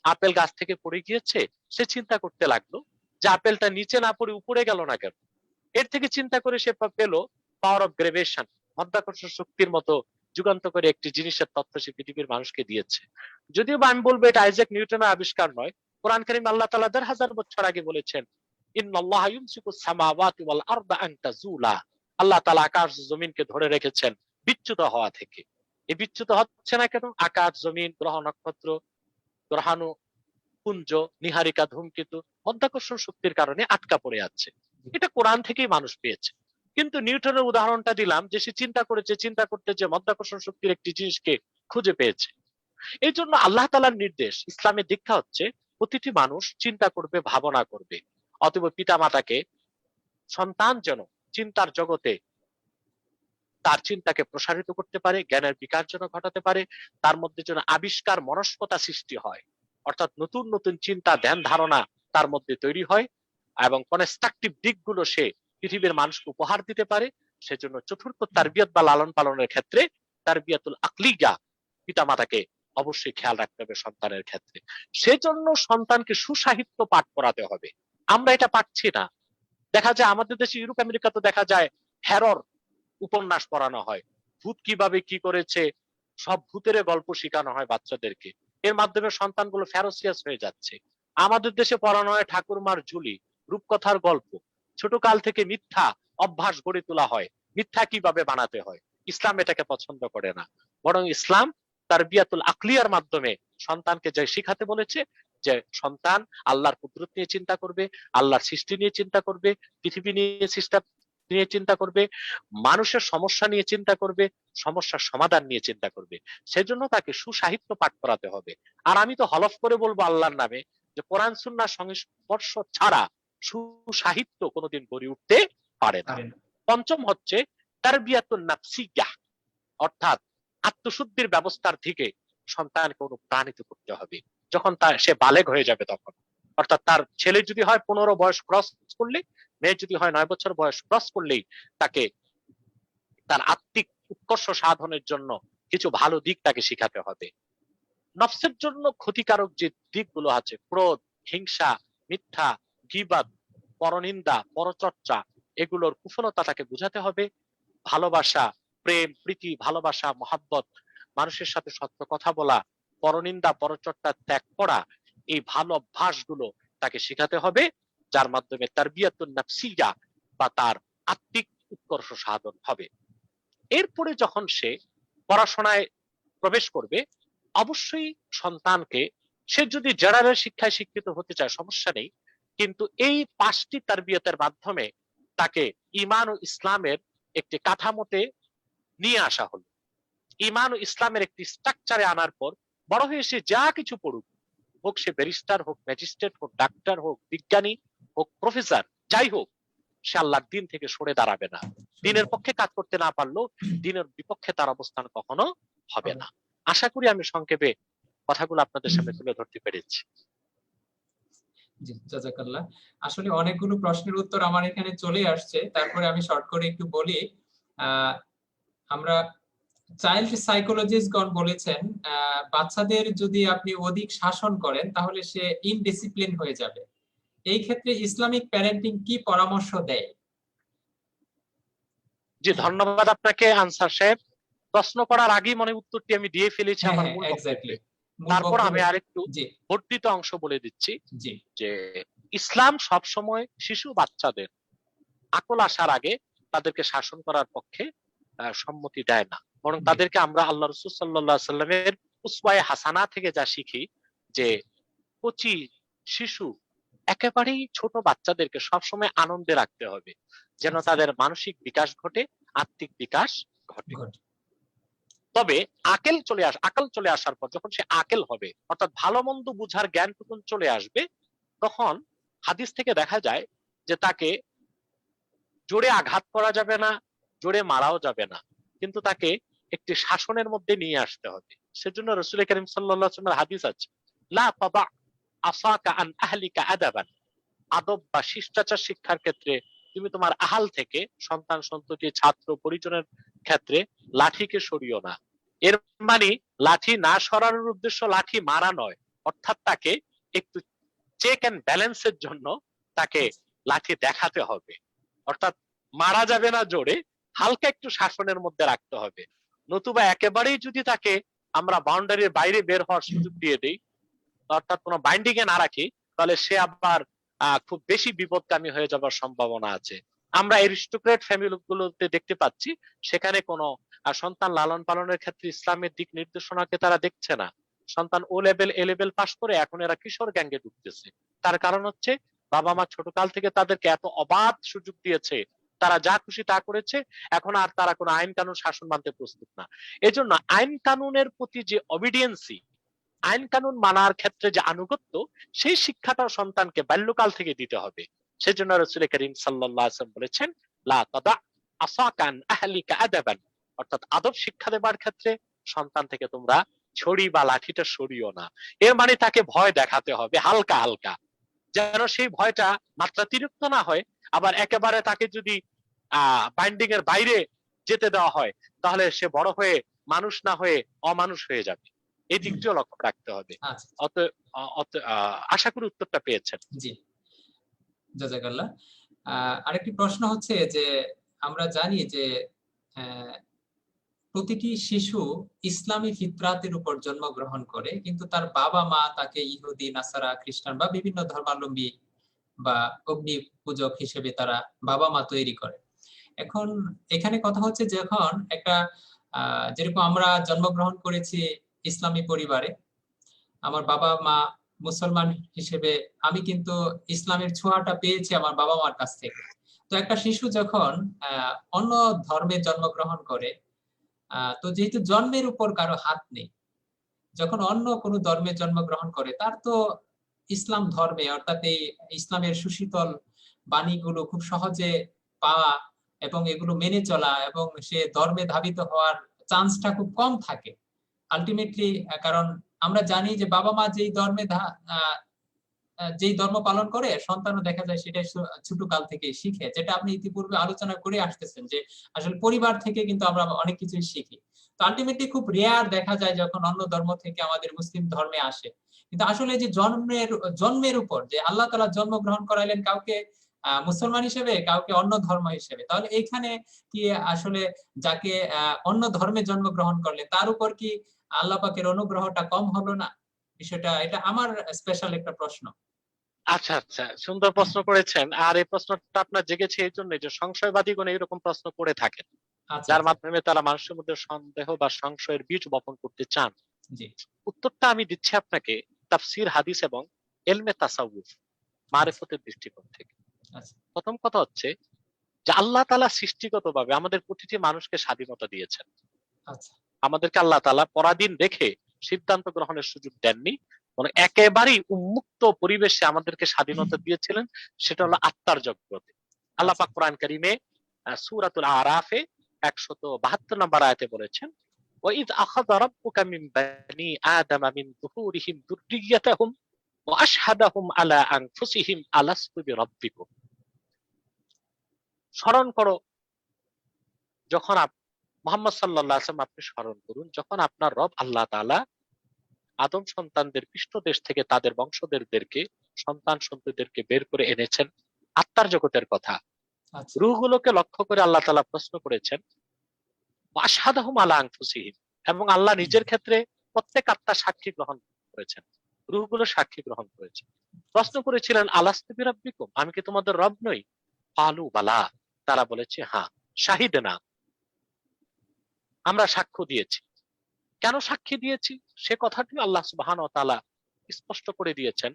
আপেল গাছ থেকে পড়ে গিয়েছে, সে চিন্তা করতে লাগলো যে আপেলটা নিচে না পড়ে উপরে গেল না কেন। এর থেকে চিন্তা করে সে পেল পাওয়ার অফ গ্রেভিটেশন, মাধ্যাকর্ষণ শক্তির মতো যুগান্তকারী একটি জিনিসের তথ্য সে পৃথিবীর মানুষকে দিয়েছে। যদিও বা আমি বলবো এটা আইজাক নিউটনের আবিষ্কার নয়, কোরআন কারীম আল্লাহ তাআলা ১,৫০০ বছর আগে বলেছেন, ইন্নাল্লাহা ইউমসিকুস সামাওয়াতি ওয়াল আরদা আন তাজুলা, আল্লাহ তাআলা আকাশ জমিনকে ধরে রেখেছেন বিচ্যুত হওয়া থেকে। এই বিচ্যুত হচ্ছে না কেন? আকাশ জমিন গ্রহ নক্ষত্র গ্রহাণু পুঞ্জ নিহারিকা ধূমকেতু মাধ্যাকর্ষণ শক্তির কারণে আটকা পড়ে আছে। এটা কোরআন থেকেই মানুষ পেয়েছে। কিন্তু নিউটনের উদাহরণটা দিলাম যে সে চিন্তা করেছে, চিন্তা করতে যে মাধ্যাকর্ষণ শক্তির একটি জিনিসকে খুঁজে পেয়েছে। এই জন্য আল্লাহ তাআলার নির্দেশ, ইসলামের দীক্ষা হচ্ছে প্রতিটি মানুষ চিন্তা করবে, ভাবনা করবে। অতএব পিতা মাতাকে সন্তান যেন চিন্তার জগতে তার চিন্তাকে প্রসারিত করতে পারে, জ্ঞানের বিকাশ যেন ঘটাতে পারে, তার মধ্যে যেন আবিষ্কার মনস্কতা সৃষ্টি হয়, অর্থাৎ নতুন নতুন চিন্তা ধ্যান ধারণা তার মধ্যে তৈরি হয় এবং কনস্ট্রাকটিভ দিকগুলো সে পৃথিবীর মানুষকে উপহার দিতে পারে। সেজন্য চতুর্থ তারবিয়ত বা লালন পালনের ক্ষেত্রে তারবিয়াতুল আকলিয়া, পিতামাতাকে অবশ্যই খেয়াল রাখতে হবে সন্তানের ক্ষেত্রে। সেজন্য সন্তানকে সুসাহিত্য পাঠ করাতে হবে। আমরা এটা পাচ্ছি না। দেখা যায় আমাদের দেশে, ইউরোপ আমেরিকাতে দেখা যায় হ্যারর উপন্যাস পড়ানো হয়, ভূত কিভাবে কি করেছে সব ভূতের গল্প শেখানো হয় বাচ্চাদেরকে। এর মাধ্যমে সন্তানগুলো ফেরোসিয়াস হয়ে যাচ্ছে। আমাদের দেশে পড়ানো হয় ঠাকুরমার ঝুলি, রূপকথার গল্প। ছোট কাল থেকে মিথ্যা অভ্যাস গড়ে তোলা হয়, মিথ্যা কিভাবে বানাতে হয়। ইসলাম এটাকে পছন্দ করে না, বরং ইসলাম তারবিয়াতুল আকলিয়ার মাধ্যমে সন্তানকে যে শিখাতে বলেছে যে সন্তান আল্লাহর কুদরত নিয়ে চিন্তা করবে, আল্লাহর সৃষ্টি নিয়ে চিন্তা করবে, পৃথিবী নিয়ে চিন্তা করবে, মানুষের সমস্যা নিয়ে চিন্তা করবে, সমস্যার সমাধান নিয়ে চিন্তা করবে। সেজন্য তাকে সুসাহিত্য পাঠ করাতে হবে। আর আমি তো হলফ করে বলবো আল্লাহর নামে যে কোরআন সুন্নাহর সংস্পর্শ ছাড়া সুসাহিত্য কোনোদিন গড়ে উঠতে পারে না। পঞ্চম হচ্ছে তারবিয়াতুন নাফসিয়াহ, অর্থাৎ আত্মশুদ্ধির ব্যবস্থার দিকে সন্তানকে অনুপ্রাণিত করতে হবে। যখন সে বালেগ হয়ে যাবে তখন, অর্থাৎ তার ছেলে যদি হয় 15 বয়স ক্রস করলে, মেয়ে যদি হয় 9 বছর বয়স ক্রস করলেই তাকে তার আত্মিক উৎকর্ষ সাধনের জন্য কিছু ভালো দিক তাকে শিখাতে হবে। নফসের জন্য ক্ষতিকারক যে দিকগুলো আছে, ক্রোধ, হিংসা, মিথ্যা, গীবাত, পরনিন্দা, পরচর্চা, এগুলোর কুফলতা তাকে বুঝাতে হবে। ভালোবাসা, প্রেম, প্রীতি, ভালোবাসা, মহাব্বত, মানুষের সাথে সত্য কথা বলা, পরনিন্দা পরচর্চা ত্যাগ করা, এই ভালো অভ্যাসগুলো তাকে শেখাতে হবে, যার মাধ্যমে তারবিয়াতুন নাফসিয়া বা তার আত্মিক উৎকর্ষ সাধন হবে। এরপরে যখন সে পড়াশোনায় প্রবেশ করবে, অবশ্যই সন্তানকে, সে যদি জেনারেল শিক্ষায় শিক্ষিত হতে চায় সমস্যা নেই, কিন্তু এই 5টি তারবিয়তের মাধ্যমে তাকে ঈমান ও ইসলামের একটি কাঠামোতে নিয়ে আসা হলো। ঈমান ও ইসলামের একটি স্ট্রাকচারে আনার পর বড় হয়ে সে যা কিছু পড়ুক, হোক সে ব্যারিস্টার, হোক ম্যাজিস্ট্রেট, হোক ডাক্তার, হোক বিজ্ঞানী, হোক প্রফেসর, যাই হোক, সে আল্লাহর দিন থেকে সরে দাঁড়াবে না। দিনের পক্ষে কাজ করতে না পারলেও দিনের বিপক্ষে তার অবস্থান কখনো হবে না। আশা করি আমি সংক্ষেপে কথাগুলো আপনাদের সামনে তুলে ধরতে পেরেছি। জি, জাযাকাল্লাহ। আসলে অনেকগুলো প্রশ্নের উত্তর আমার এখানে চলে আসছে, তারপরে আমি শর্ট করে একটু বলি। আমরা চাইল্ড সাইকোলজিস্টগণ বলেছেন বাচ্চাদের যদি আপনি অধিক শাসন করেন তাহলে সে ইনডিসিপ্লিন হয়ে যাবে। এই ক্ষেত্রে ইসলামিক প্যারেন্টিং কি পরামর্শ দেয়? জি, ধন্যবাদ আপনাকে আনসার সাহেব। প্রশ্ন করার আগেই মনে উত্তরটি আমি দিয়ে ফেলেছি হ্যাঁ আমার হ্যাঁ, মূল এক্স্যাক্টলি। বক্তব্যে। মূল তারপর আমি বক্তব্যে। আরেকটু জি বর্ধিত অংশ বলে দিচ্ছি জি যে ইসলাম সবসময় শিশু বাচ্চাদের আকল আসার আগে তাদেরকে শাসন করার পক্ষে সম্মতি দেয় না, বরং জি তাদেরকে আমরা আল্লাহ রসুল সাল্লাল্লাহু আলাইহি সাল্লামের উসওয়ায়ে হাসানা থেকে যা শিখি যে কচি শিশু একেবারেই ছোট বাচ্চাদেরকে সবসময় আনন্দে রাখতে হবে, যেন আচ্ছা, তাদের মানসিক বিকাশ ঘটে, আত্মিক বিকাশ ঘটে। গুড। তবে আকেল চলে আসার পর যখন সে আকেল হবে, অর্থাৎ ভালো মন্দ বুঝার জ্ঞানটুকুন চলে আসবে, তখন হাদিস থেকে দেখা যায় যে তাকে জোরে আঘাত করা যাবে না, জোরে মারাও যাবে না, কিন্তু তাকে একটি শাসনের মধ্যে নিয়ে আসতে হবে। সেজন্য রাসূল করিম সাল্লাল্লাহু আলাইহি ওয়াসাল্লামের হাদিস আছে, লা তাদা আসাকা আন আহলিকা আদাবান, আদব বা শিষ্টাচার শিক্ষার ক্ষেত্রে তুমি তোমার আহাল থেকে সন্তান সন্ততি ছাত্র পরিজনের ক্ষেত্রে লাঠিকে সরিও না। এর মানে লাঠি না সরানোর উদ্দেশ্য লাঠি মারা নয়, অর্থাৎ তাকে একটু চেক এন্ড ব্যালেন্সের জন্য তাকে লাঠি দেখাতে হবে, অর্থাৎ মারা যাবে না জোরে, হালকা একটু শাসনের মধ্যে রাখতে হবে। নতুবা একেবারেই যদি তাকে আমরা বাউন্ডারির বাইরে বের হওয়ার সুযোগ দিয়ে দিই, অর্থাৎ কোনো বাইন্ডিং এ না রাখি, তাহলে সে আবার খুব বেশি বিপদগামী হয়ে যাবার সম্ভাবনা আছে। আমরা এরিস্টোক্রেট ফ্যামিলি গুলোতে দেখতে পাচ্ছি সেখানে কোনো সন্তান লালন পালনের ক্ষেত্রে ইসলামের দিক নির্দেশনাকে তারা দেখছে না। সন্তান ও লেভেল এ লেভেল পাশ করে এখন এরা কিশোর গ্যাঙ্গে ঢুকতেছে। তার কারণ হচ্ছে বাবা মা ছোটকাল থেকে তাদেরকে এত অবাধ সুযোগ দিয়েছে, তারা যা খুশি তা করেছে, এখন আর তারা কোনো আইন কানুন শাসন মানতে প্রস্তুত না। এজন্য আইন কানুনের প্রতি যে অবিডিয়েন্সি, আইন কানুন মানার ক্ষেত্রে যে আনুগত্য, সেই শিক্ষাটা সন্তানকে বাল্যকাল থেকে দিতে হবে। সেজন্য রাসূল করিম সাল্লাল্লাহু আলাইহি ওয়াসাল্লাম বলেছেন, লা তাদা আসাকান আহলিকা আদাবান, অর্থাৎ আদব শিক্ষা দেবার ক্ষেত্রে সন্তান থেকে তোমরা ছড়ি বা লাঠিটা সরিও না। এর মানে তাকে ভয় দেখাতে হবে হালকা হালকা, যেন সেই ভয়টা মাত্রাতিরিক্ত না হয়। আবার একেবারে তাকে যদি বাইন্ডিং এর বাইরে যেতে দেওয়া হয়, তাহলে সে বড় হয়ে মানুষ না হয়ে অমানুষ হয়ে যাবে। এই দিকটিও লক্ষ্য রাখতে হবে। আচ্ছা, আশা করি উত্তরটা পেয়েছেন। জি, জাযাকাল্লাহ। আরেকটি প্রশ্ন হচ্ছে যে আমরা জানি যে আহ, প্রতিটি শিশু ইসলামী ফিতরাতের উপর জন্মগ্রহণ করে, কিন্তু তার বাবা মা তাকে ইহুদি, নাসারা, খ্রিস্টান বা বিভিন্ন ধর্মাবলম্বী বা অগ্নি পূজক হিসেবে তারা বাবা মা তৈরি করে। এখন এখানে কথা হচ্ছে যখন একটা যেরকম আমরা জন্মগ্রহণ করেছি ইসলামী পরিবারে, আমার বাবা মা মুসলমান হিসেবে আমি কিন্তু ইসলামের ছোঁয়াটা পেয়েছি আমার বাবা মার কাছ থেকে। তো একটা শিশু যখন অন্য ধর্মে জন্মগ্রহণ করে, তো যেহেতু জন্মের উপর কারো হাত নেই, যখন অন্য কোনো ধর্মে জন্মগ্রহণ করে তার তো ইসলাম ধর্মে অর্থাৎ এই ইসলামের সুশীতল বাণীগুলো খুব সহজে পাওয়া এবং এগুলো মেনে চলা এবং সে ধর্মে ধাবিত হওয়ার চান্সটা খুব কম থাকে আলটিমেটলি। কারণ আমরা জানি যে বাবা মা যেই ধর্ম পালন করে সন্তানও দেখা যায় সেটাই ছোট কাল থেকে শিখে, যেটা আপনি ইতিপূর্বে আলোচনা করে আসতেছেন যে আসলে পরিবার থেকে কিন্তু আমরা অনেক কিছুই শিখি। তো আলটিমেটলি খুব রেয়ার দেখা যায় যখন অন্য ধর্ম থেকে আমাদের মুসলিম ধর্মে আসে। কিন্তু আসলে যে জন্মের উপর যে আল্লাহ তাআলা জন্মগ্রহণ করাইলেন কাউকে মুসলমান হিসেবে, কাউকে অন্য ধর্ম হিসেবে, তাহলে এইখানে কি আসলে যাকে অন্য ধর্মে জন্মগ্রহণ করলেন তার উপর কি আল্লাহ পাকের অনুগ্রহটা কম হলো না? বিষয়টা এটা আমার স্পেশাল একটা প্রশ্ন। আচ্ছা আচ্ছা, সুন্দর প্রশ্ন করেছেন। আর এই প্রশ্নটা আপনার জেগেছে এই জন্য যে সংশয়বাদীগণ এইরকম প্রশ্ন করে থাকেন, আচ্ছা যার আচ্ছা, মাধ্যমে তারা মানুষের মধ্যে সন্দেহ বা সংশয়ের বীজ বপন করতে চান। জি, উত্তরটা আমি দিচ্ছি আপনাকে তাফসির, হাদিস এবং এলমে তাসাউফ, আচ্ছা মারিফতের দৃষ্টিকোণ থেকে। আচ্ছা প্রথম কথা হচ্ছে যে আল্লাহ তাআলা সৃষ্টিগতভাবে আমাদের প্রতিটি মানুষকে স্বাধীনতা দিয়েছেন। আচ্ছা আমাদেরকে আল্লাহ তাআলা পরাধীন রেখে সিদ্ধান্ত গ্রহণের সুযোগ দেননি, মানে আচ্ছা, একেবারেই উন্মুক্ত পরিবেশে আমাদেরকে স্বাধীনতা দিয়েছিলেন। সেটা হলো আত্মার জগতে। আল্লাহ আচ্ছা পাক কোরআন কারীমে সূরাতুল আরাফে ১৭২ নম্বর আয়াতে বলেছেন, وَإِذْ أَخَذَ رَبُّكَ مِنْ بَنِي آدَمَ مِنْ ظُهُورِهِمْ ذُرِّيَّتَهُمْ وَأَشْهَدَهُمْ عَلَى أَنفُسِهِمْ أَلَسْتُ بِرَبِّكُمْ। স্মরণ করো যখন মুহাম্মদ সাল্লাল্লাহু আলাইহি ওয়াসাল্লাম আপনি স্মরণ করুন, যখন আপনার রব আল্লাহ তাআলা আদম সন্তানদের পৃষ্ঠদেশ থেকে তাদের বংশধরদেরকে, সন্তান সন্ততিদেরকে বের করে এনেছেন আত্মার জগতের কথা, আচ্ছা রূহগুলোকে লক্ষ্য করে আল্লাহ তাআলা প্রশ্ন করেছেন ওয়াশহাদাহুম আলা আনফুসিহিম, এবং আল্লাহ নিজের ক্ষেত্রে প্রত্যেক আত্মা সাক্ষী গ্রহণ করেছেন, রূহগুলো সাক্ষী গ্রহণ করেছে। প্রশ্ন করেছিলেন আলাস্তু বিরাব্বিকুম, আমি কি তোমাদের রব নই? ক্বালু বালা, তারা বলেছে হ্যাঁ, শাহিদনা, আমরা সাক্ষ্য দিয়েছি। কেন সাক্ষী দিয়েছি সে কথাটি আল্লাহ সুবহানাহু ওয়া তাআলা স্পষ্ট করে দিয়েছেন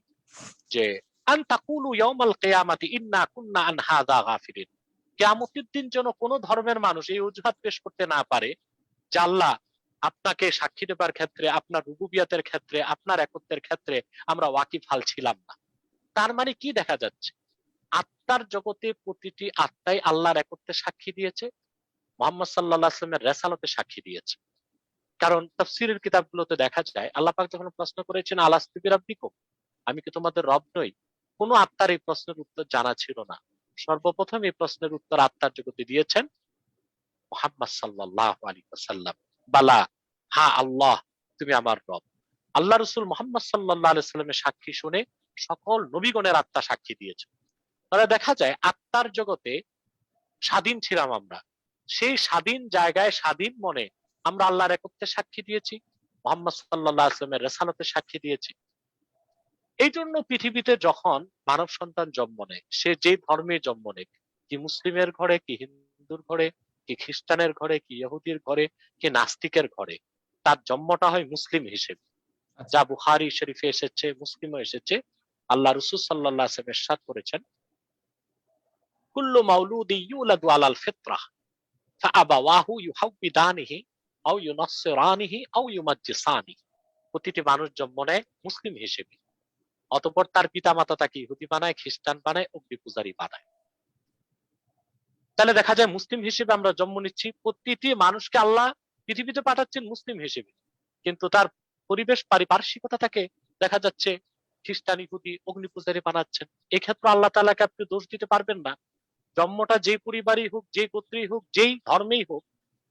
যে আন তাকুলু ইয়াউমাল কিয়ামাতি ইন্না কুননা আন হাযা গাফিলিন, কিয়ামতের দিন যেন কোন ধর্মের মানুষ এই অজুহাত পেশ করতে না পারে যে আল্লাহ আপনাকে সাক্ষী দেবার ক্ষেত্রে, আপনার রুবুবিয়াতের ক্ষেত্রে, আপনার একত্বের ক্ষেত্রে আমরা ওয়াকিফাল ছিলাম না। তার মানে কি দেখা যাচ্ছে, আত্মার জগতে প্রতিটি আত্মাই আল্লাহর একত্বের সাক্ষী দিয়েছে, মুহাম্মদ সাল্লাল্লাহু আলাইহি ওয়াসাল্লামের রিসালাতের সাক্ষী দিয়েছে। কারণ তাফসীরের কিতাবগুলোতে দেখা যায় আল্লাহ পাক যখন প্রশ্ন করেছেন আলাস্তু বিরাব্বিকুম, আমি কি তোমাদের রব নই, কোন আত্মার এই প্রশ্নের উত্তর জানা ছিল না। সর্বপ্রথম এই প্রশ্নের উত্তর আত্মার জগতে দিয়েছেন মুহাম্মদ সাল্লাল্লাহু আলাইহি ওয়াসাল্লাম, বালা, হ্যাঁ আল্লাহ তুমি আমার রব। আল্লাহ রাসূল মুহাম্মদ সাল্লাল্লাহু আলাইহি ওয়াসাল্লামের সাক্ষী শুনে সকল নবীগণের আত্মা সাক্ষী দিয়েছে। তাহলে দেখা যায় আত্মার জগতে স্বাধীন ছিলাম আমরা, সেই স্বাধীন জায়গায় স্বাধীন মনে আমরা আল্লাহর একত্বের সাক্ষী দিয়েছি, মুহাম্মদ সাল্লাল্লাহু আলাইহি ওয়াসাল্লামের রিসালাতের সাক্ষী দিয়েছি। এই জন্য পৃথিবীতে যখন মানব সন্তান জন্ম নেয়, সে যে ধর্মে জন্ম নেয়, কি মুসলিমের ঘরে, কি হিন্দুর ঘরে, কি খ্রিস্টানের ঘরে, কি ইহুদির ঘরে, কি নাস্তিকের ঘরে, তার জন্মটা হয় মুসলিম হিসেবে। আচ্ছা যা বুখারী শরীফে এসেছে, মুসলিমে এসেছে। আল্লাহ রাসূল সাল্লাল্লাহু আলাইহি ওয়াসাল্লাম ইরশাদ করেছেন কুল্লু মাউলুদি ইউলাদু আলাল ফিতরাহ ফাআবাওয়াহু ইউহাউবিদানিহি আও ইউনাসসিরানিহি আও ইউমাজ্জিসানিহি, প্রতিটি মানুষ জন্ম নেয় মুসলিম হিসেবে, অতঃপর তার পিতামাতা তাকে ইহুদি বানায়, খ্রিস্টান বানায়, অগ্নি পূজারী বানায়। তাহলে দেখা যায় মুসলিম হিসেবে আমরা জন্ম নিচ্ছি, প্রতিটি মানুষকে আল্লাহ পৃথিবীতে পাঠাচ্ছেন মুসলিম হিসেবে, কিন্তু তার পরিবেশ পারিপার্শ্বিকতা তাকে দেখা যাচ্ছে খ্রিস্টান, ইহুদি, অগ্নি পূজারী বানাচ্ছেন। এক্ষেত্রে আল্লাহ তাআলাকে আপনি দোষ দিতে পারবেন না। জন্মটা যেই পরিবারই হোক, যেই গোত্রেই হোক, যেই ধর্মেই হোক,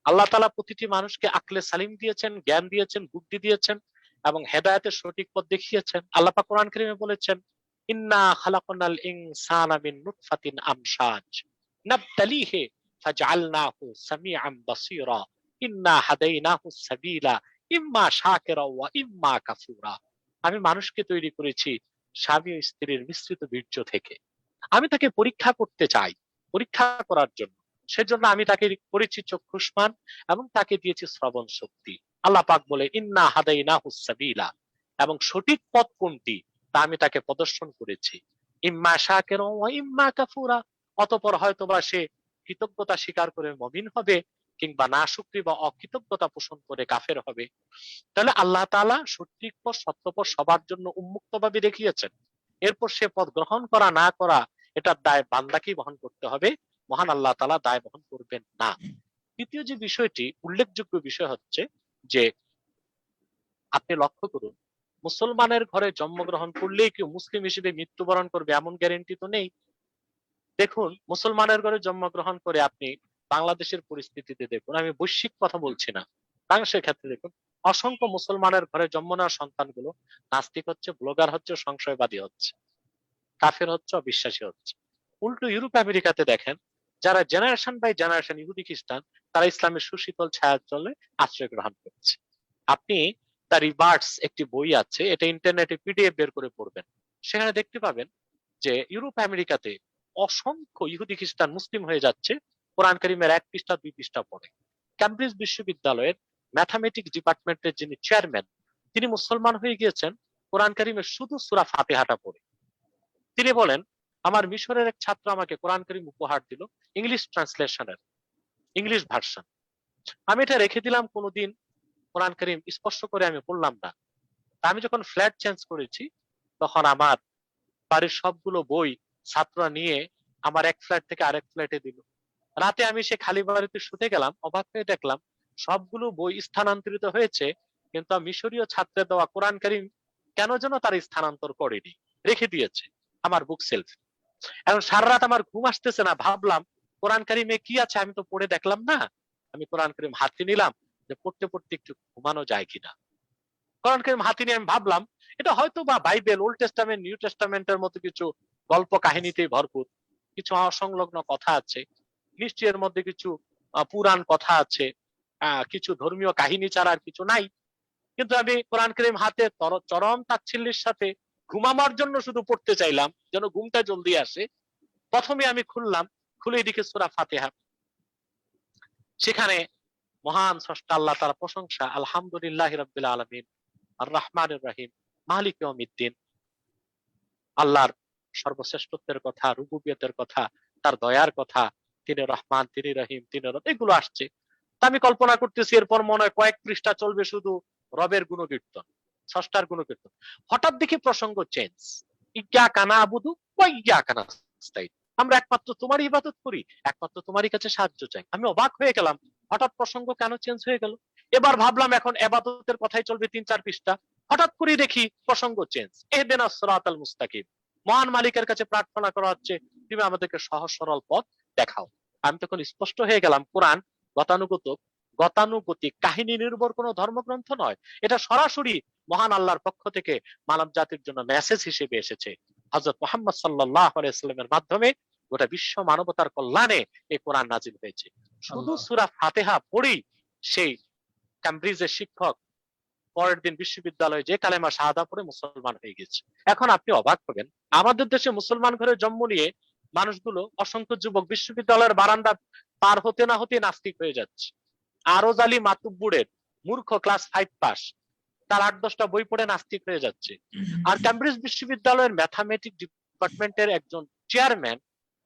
আল্লাহ তাআলা প্রতিটি মানুষকে আকলে সালিম দিয়েছেন, জ্ঞান দিয়েছেন, বুদ্ধি দিয়েছেন এবং হেদায়েতের সঠিক পথ দেখিয়েছেন। আল্লাহ পাক কোরআন কারীমে বলেছেন ইন্না খালাকনাল ইনসানা মিন নুতফাতিন আমশাজ নাবতালিহি ফাজআলনাহু সামিআন বাসীরা ইন্না হাদাইনাহু সাবিলা ইম্মা শাকিরা ওয়া ইম্মা কাফুরা। আমি মানুষকে তৈরি করেছি স্বামী ও স্ত্রীর মিশ্রিত বীর্য থেকে, আমি তাকে পরীক্ষা করতে চাই, পরীক্ষা করার জন্য, সেজন্য আমি তাকে করেছি চক্ষুষ্মান এবং তাকে দিয়েছি শ্রবণ শক্তি। আল্লাহ পাক বলে ইন্না হাদাইনাহু সাবিলা, এবং সঠিক পথ কোনটি তা আমি তাকে প্রদর্শন করেছি। ইম্মা শাকিরা ওয়া ইম্মা কাফুরা, অতঃপর হয়তোবা সে কৃতজ্ঞতা স্বীকার করে মুমিন হবে, কিংবা নাশুকরি বা অকৃতজ্ঞতা পোষণ করে কাফের হবে। তাহলে আল্লাহ তাআলা সঠিক পথ, সত্য পথ সবার জন্য উন্মুক্তভাবে দেখিয়েছেন। এরপর সে পথ গ্রহণ করা না করা, এটার দায় বান্দাকেই বহন করতে হবে, মহান আল্লাহ তাআলা দায় বহন করবেন না। দ্বিতীয় যে বিষয়টি, উল্লেখযোগ্য বিষয় হচ্ছে যে আপনি লক্ষ্য করুন, মুসলমানের ঘরে জন্মগ্রহণ করলেই কেউ মুসলিম হিসেবে মৃত্যুবরণ করবে এমন গ্যারেন্টি তো নেই। দেখুন, মুসলমানের ঘরে জন্মগ্রহণ করে আপনি বাংলাদেশের পরিস্থিতিতে দেখুন, আমি বৈশ্বিক কথা বলছি না, বাংলাদেশের ক্ষেত্রে দেখুন, অসংখ্য মুসলমানের ঘরে জন্ম নেওয়া সন্তানগুলো নাস্তিক হচ্ছে, ব্লগার হচ্ছে, সংশয়বাদী হচ্ছে, কাফের হচ্ছে, অবিশ্বাসী হচ্ছে। উল্টো ইউরোপ আমেরিকাতে দেখেন, যারা জেনারেশন বাই জেনারেশন ইহুদি খ্রিস্টান, তারা ইসলামের সুশীতল ছায়ার তলে আশ্রয় গ্রহণ করছে। আপনি তার রিভার্স একটি বই আছে, এটা ইন্টারনেটে পিডিএফ বের করে পড়বেন, সেখানে দেখতে পাবেন যে ইউরোপ আমেরিকাতে অসংখ্য ইহুদি খ্রিস্টান মুসলিম হয়ে যাচ্ছে কোরআন কারীমের 1 পৃষ্ঠা 2 পৃষ্ঠা পড়ে। ক্যামব্রিজ বিশ্ববিদ্যালয়ের ম্যাথামেটিক্স ডিপার্টমেন্টের যিনি চেয়ারম্যান, তিনি মুসলমান হয়ে গিয়েছেন কোরআন কারীমের শুধু সূরা ফাতিহাটা পড়ে। তিনি বলেন আমার মিশরের এক ছাত্র আমাকে কোরআন কারীম উপহার দিল, ইংলিশ ট্রান্সলেশনের, ইংলিশ ভার্সন। আমি এটা রেখে দিলাম, কোনোদিন কোরআন কারীম স্পর্শ করে আমি পড়লাম না। আমি যখন ফ্ল্যাট চেঞ্জ করেছি, তখন আমার বাড়ির সবগুলো বই ছাত্ররা নিয়ে আমার এক ফ্ল্যাট থেকে আরেক ফ্ল্যাটে দিল। রাতে আমি সে খালি বাড়িতে শুতে গেলাম, অবাক হয়ে দেখলাম সবগুলো বই স্থানান্তরিত হয়েছে, কিন্তু মিশরীয় ছাত্রের দেওয়া কোরআন কারীম কেন যেন তার স্থানান্তর করেনি, রেখে দিয়েছে আমার বুক সেলফ। এখন সারা রাত আমার ঘুম আসতেছে না, ভাবলাম কোরআন কারীমে কি আছে আমি তো পড়ে দেখলাম না, আমি কোরআন কারীম হাতে নিলাম যে পড়তে পড়তে একটু ঘুমানো যায় কিনা। কোরআন কারীম হাতে নিয়ে আমি ভাবলাম এটা হয়তো বা বাইবেল, ওল্ড টেস্টামেন্ট, নিউ টেস্টামেন্টের মতো কিছু গল্প কাহিনীতেই ভরপুর, কিছু অসংলগ্ন কথা আছে, নিশ্চয়ই এর মধ্যে কিছু পুরাণ কথা আছে, কিছু ধর্মীয় কাহিনী ছাড়া আর কিছু নাই। কিন্তু আমি কোরআন কারীম হাতে চরম তাচ্ছিল্যের সাথে ঘুমাবার জন্য শুধু পড়তে চাইলাম, যেন ঘুমটা জলদি আসে। প্রথমে আমি খুললাম, খুলে দেখি সূরা ফাতিহা। সেখানে মহান স্রষ্টা আল্লাহ তাআলার প্রশংসা, আলহামদুলিল্লাহি রাব্বিল আলামিন আর রহমানির রহিম মালিক ইয়াউমিদ্দিন। আল্লাহর সর্বশ্রেষ্ঠত্বের কথা, রুবুবিয়তের কথা, তার দয়ার কথা, তিনি রহমান, তিনি রহিম, তিনি এগুলো আসছে। তা আমি কল্পনা করতেছি এরপর মনে হয় কয়েক পৃষ্ঠা চলবে শুধু রবের গুণকীর্তন, স্রষ্টার গুণকীর্তন। হঠাৎ দেখি প্রসঙ্গ চেঞ্জ, ইয়্যাকা না'বুদু ওয়া ইয়্যাকা নাস্তাইন, আমরা একমাত্র তোমারই ইবাদত করি, একমাত্র তোমারই কাছে সাহায্য চাই। আমি অবাক হয়ে গেলাম, হঠাৎ প্রসঙ্গ কেন চেঞ্জ হয়ে গেল। এবার ভাবলাম এখন ইবাদতের কথাই চলবে ৩-৪ পৃষ্ঠা, হঠাৎ করে দেখি প্রসঙ্গ চেঞ্জ, ইহদিনাস সিরাতাল মুস্তাকিম, মহান মালিকের কাছে প্রার্থনা করা হচ্ছে তুমি আমাদেরকে সহজ সরল পথ দেখাও। আমি তখন স্পষ্ট হয়ে গেলাম কোরআন গতানুগতিক কাহিনী নির্ভর কোনো ধর্মগ্রন্থ নয়, এটা সরাসরি মহান আল্লাহর পক্ষ থেকে মানব জাতির জন্য মেসেজ হিসেবে এসেছে। হযরত মুহাম্মদ সাল্লাল্লাহু আলাইহি ওয়াসাল্লামের মাধ্যমে গোটা বিশ্ব মানবতার কল্যাণে এই কোরআন নাজিল হয়েছে। শুধু সূরা ফাতিহা পড়েই সেই ক্যামব্রিজের শিক্ষক পরের দিন বিশ্ববিদ্যালয়ে যে কালেমা শাহাদা পড়ে মুসলমান হয়ে গেছে। এখন আপনি অবাক হবেন, আমাদের দেশে মুসলমান ঘরে জন্ম নিয়ে মানুষগুলো, অসংখ্য যুবক বিশ্ববিদ্যালয়ের বারান্দা পার হতে না হতে নাস্তিক হয়ে যাচ্ছে। আরজ আলী মাতুব্বুরের মূর্খ ক্লাস 5 পাস, তার 8-10টা বই পড়ে নাস্তিক হয়ে যাচ্ছে। আর ক্যামব্রিজ বিশ্ববিদ্যালয়ের ম্যাথামেটিক ডিপার্টমেন্টের একজন চেয়ারম্যান,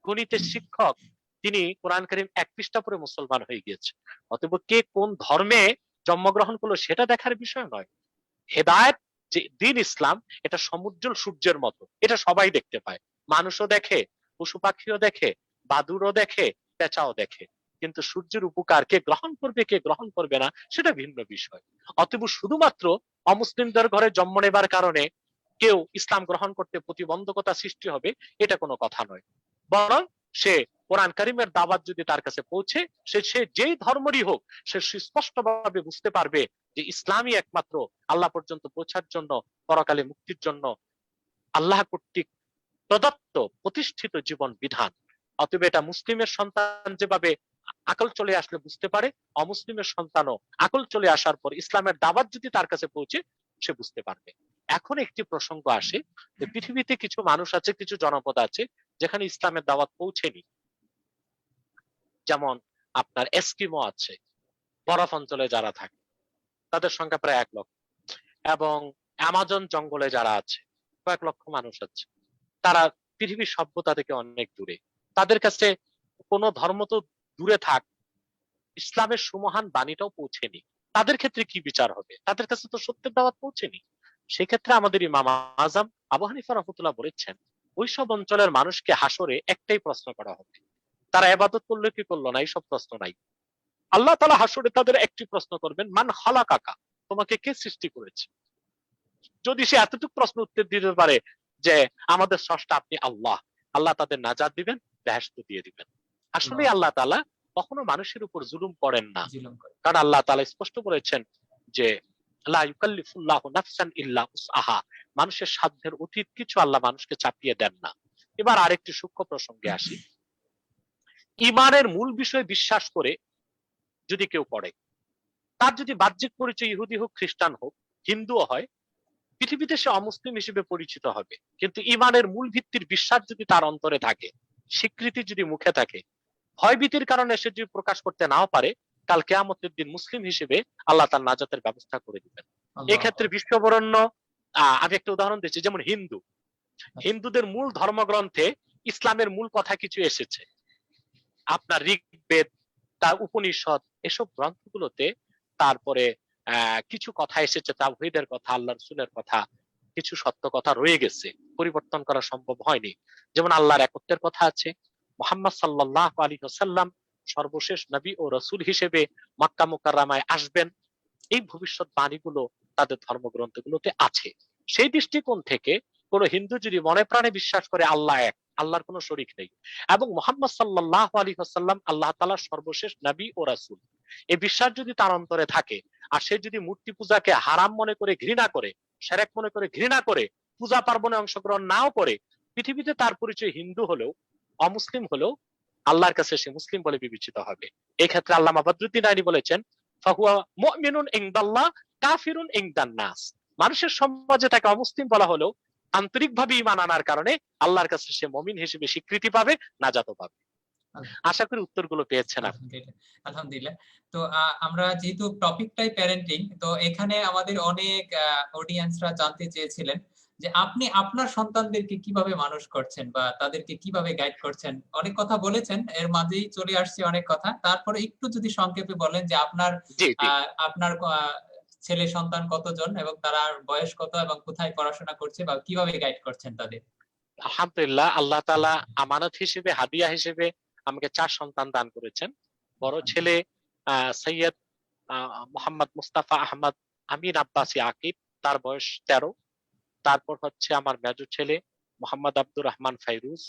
গণিতের শিক্ষক, তিনি কোরআন কারীম 1 পৃষ্ঠা পড়ে মুসলমান হয়ে গিয়েছে। অতএব কে কোন ধর্মে জন্মগ্রহণ করলো সেটা দেখার বিষয় নয়। হেদায়েত যে দিন ইসলাম, এটা সমুজ্জ্বল সূর্যের মতো, এটা সবাই দেখতে পায়, মানুষও দেখে, পশু পাখিও দেখে, বাদুরও দেখে, পেঁচাও দেখে। কিন্তু সূর্যের উপকার কে গ্রহণ করবে কে গ্রহণ করবে না সেটা ভিন্ন বিষয়। অতএব শুধুমাত্র অমুসলিমদের ঘরে জন্ম নেবার কারণে কেউ ইসলাম গ্রহণ করতে প্রতিবন্ধকতা সৃষ্টি হবে, এটা কোনো কথা নয়। বরং সে কোরআন কারীমের দাওয়াত যদি তার কাছে পৌঁছে, সে যেই ধর্মেরই হোক, সে সুস্পষ্টভাবে বুঝতে পারবে যে ইসলামই একমাত্র আল্লাহ পর্যন্ত পৌঁছার জন্য, পরকালে মুক্তির জন্য আল্লাহ কর্তৃক প্রদত্ত প্রতিষ্ঠিত জীবন বিধান। অতএব এটা মুসলিমের সন্তান যেভাবে আকল চলে আসলে বুঝতে পারে, অমুসলিমের সন্তানও আকল চলে আসার পর ইসলামের দাওয়াত যদি তার কাছে পৌঁছে সে বুঝতে পারবে। এখন একটি প্রসঙ্গ আসে যে পৃথিবীতে কিছু মানুষ আছে, কিছু জনপদ আছে যেখানে ইসলামের দাওয়াত পৌঁছেনি। যেমন আপনার এস্কিমো আছে, বরফ অঞ্চলে যারা থাকে তাদের সংখ্যা প্রায় 1 লক্ষ, এবং অ্যামাজন জঙ্গলে যারা আছে কয়েক লক্ষ মানুষ আছে। তারা পৃথিবীর সভ্যতা থেকে অনেক দূরে, তাদের কাছে কোন ধর্ম তো দূরে থাক, ইসলামের সুমহান বাণীটাও পৌঁছেনি। তাদের ক্ষেত্রে কি বিচার হবে? তাদের কাছে তো সত্যের দাওয়াত পৌঁছেনি। সেক্ষেত্রে আমাদের ইমাম আযম আবু হানিফা রাহমাতুল্লাহ বলেছেন, ওইসব অঞ্চলের মানুষকে হাসরে একটাই প্রশ্ন করা হবে, তারা ইবাদত করলো কি করলো না এইসব প্রশ্ন নাই। আল্লাহ তাআলা হাসরে তাদের একটি প্রশ্ন করবেন, মান খালাকাকা, তোমাকে কে সৃষ্টি করেছে? যদি সে এতটুকু প্রশ্ন উত্তর দিতে পারে যে আমাদের স্রষ্টা আপনি আল্লাহ, আল্লাহ তাদের নাজাত দিবেন, বেহেশত দিয়ে দিবেন। আসলে আল্লাহ তাআলা কখনো মানুষের উপর জুলুম করেন না, কারণ আল্লাহ তাআলা স্পষ্ট বলেছেন যে লা ইউকাল্লিফুল্লাহু নাফসান ইল্লা উসআহা, মানুষের সাধ্যের অতীত কিছু আল্লাহ মানুষকে চাপিয়ে দেন না। এবার আরেকটি সূক্ষ্ম প্রসঙ্গে আসি। ঈমানের মূল বিষয় বিশ্বাস করে যদি কেউ পড়ে, তার যদি বাহ্যিক পরিচয় ইহুদি হোক, খ্রিস্টান হোক, হিন্দুও হয়, পৃথিবীতে সে অমুসলিম হিসেবে পরিচিত হবে। কিন্তু ঈমানের মূল ভিত্তির বিশ্বাস যদি তার অন্তরে থাকে, স্বীকৃতি যদি মুখে থাকে, ভয়ভীতির কারণে সে যদি প্রকাশ করতে নাও পারে, কাল কিয়ামতের দিন মুসলিম হিসেবে আল্লাহ তার নাজাতের ব্যবস্থা করে দিবেন। এই ক্ষেত্রে বিশ্ববরেণ্য আমি একটা উদাহরণ দিচ্ছি, যেমন হিন্দুদের মূল ধর্মগ্রন্থে ইসলামের মূল কথা কিছু এসেছে। আপনার ঋগ্বেদ, তার উপনিষদ, এসব গ্রন্থগুলোতে তারপরে কিছু কথা এসেছে, তাওহীদের কথা, আল্লাহ রাসূলের কথা, কিছু সত্য কথা রয়ে গেছে, পরিবর্তন করা সম্ভব হয়নি। যেমন আল্লাহর একত্বের কথা আছে, মুহাম্মদ সাল্লাল্লাহু আলাইহি ওয়াসাল্লাম সর্বশেষ নবী ও রাসূল হিসেবে মক্কা মুকাররমায় আসবেন, এই ভবিষ্যৎ বাণীগুলো তাদের ধর্মগ্রন্থগুলোতে আছে। সেই দৃষ্টিকোণ থেকে কোন হিন্দু যদি মনে প্রাণে বিশ্বাস করে আল্লাহ এক, আল্লাহর কোনো শরীক নেই, এবং মুহাম্মদ সাল্লাল্লাহু আলাইহি ওয়াসাল্লাম আল্লাহ তাআলার সর্বশেষ নবী ও রাসূল, এই বিশ্বাস যদি তার অন্তরে থাকে, আর সে যদি মূর্তি পূজাকে হারাম মনে করে ঘৃণা করে, শিরক মনে করে ঘৃণা করে, পূজা পার্বণে অংশগ্রহণ নাও করে, পৃথিবীতে তার পরিচয় হিন্দু হলেও, অমুসলিম হলেও, আল্লাহর কাছে সে মুসলিম বলে বিবেচিত হবে। এই ক্ষেত্রে আল্লামা বদরুদ্দীন আইনী বলেছেন, ফাহুয়া মুমিনুন ইনদাল্লাহ কাফিরুন ইনদান নাস। মানুষের সমাজে তাকে অমুসলিম বলা হলেও আন্তরিকভাবে ঈমান আনার কারণে আল্লাহর কাছে সে মুমিন হিসেবে স্বীকৃতি পাবে, নাজাত পাবে। আশা করি উত্তরগুলো পেয়েছেন আপনি। আলহামদুলিল্লাহ। তো আমরা যেহেতু টপিকটাই প্যারেন্টিং, তো এখানে আমাদের অনেক অডিয়েন্সরা জানতে চেয়েছিলেন যে আপনি আপনার সন্তানদেরকে কিভাবে মানুষ করছেন বা তাদেরকে কিভাবে গাইড করছেন। অনেক কথা বলেছেন, এর মাঝেই চলে আসছে অনেক কথা। তারপরে একটু যদি সংক্ষেপে বলেন যে আপনার জি জি। আপনার ছেলে সন্তান কতজন এবং তারা বয়স কত এবং কোথায় পড়াশোনা করছে বা কিভাবে গাইড করছেন তাদের। আলহামদুলিল্লাহ, আল্লাহ তাআলা আমানত হিসেবে, হাদিয়া হিসেবে আমাকে 4 সন্তান দান করেছেন। বড় ছেলে সৈয়দ মোহাম্মদ মুস্তাফা আহমদ আমিন আব্বাসী আকিব, তার বয়স 13। তারপর হচ্ছে আমার মেজো ছেলে মোহাম্মদ আব্দুর রহমান ফাইরুজ,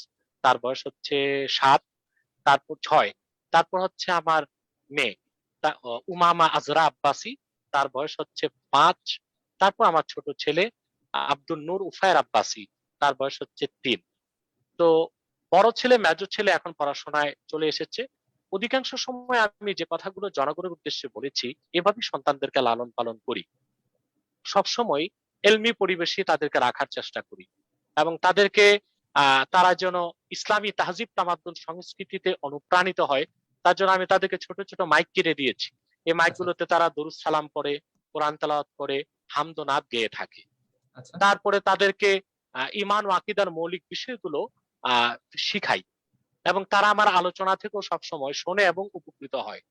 তার বয়স হচ্ছে 7। তারপর 6। তারপর হচ্ছে আমার মেয়ে উমামা আজরা আব্বাসী, তার বয়স হচ্ছে 5। তারপর আমার ছোট ছেলে আব্দুল নূর উফায়ের আব্বাসী, তার বয়স হচ্ছে 3। তো বড় ছেলে মেজো ছেলে এখন পড়াশোনায় চলে এসেছে। অধিকাংশ সময় আমি যে কথাগুলো জনগণের উদ্দেশ্যে বলেছি, এভাবেই সন্তানদেরকে লালন পালন করি। সবসময় এলমি পরিবেশে তাদেরকে রাখার চেষ্টা করি, এবং তাদেরকে তারা যেন ইসলামী তাহজিব তামাদ্দুন সংস্কৃতিতে অনুপ্রাণিত হয়, তার জন্য আমি তাদেরকে ছোট ছোট মাইক কিনে দিয়েছি। এই মাইকগুলোতে তারা দরুদ সালাম পড়ে, কোরআন তেলাওয়াত করে, হামদ ও নাত গেয়ে থাকে। তারপরে তাদেরকে ঈমান ও আকীদার মৌলিক বিষয়গুলো শিখাই, এবং তারা আমার আলোচনা থেকেও সবসময় শোনে এবং উপকৃত হয়।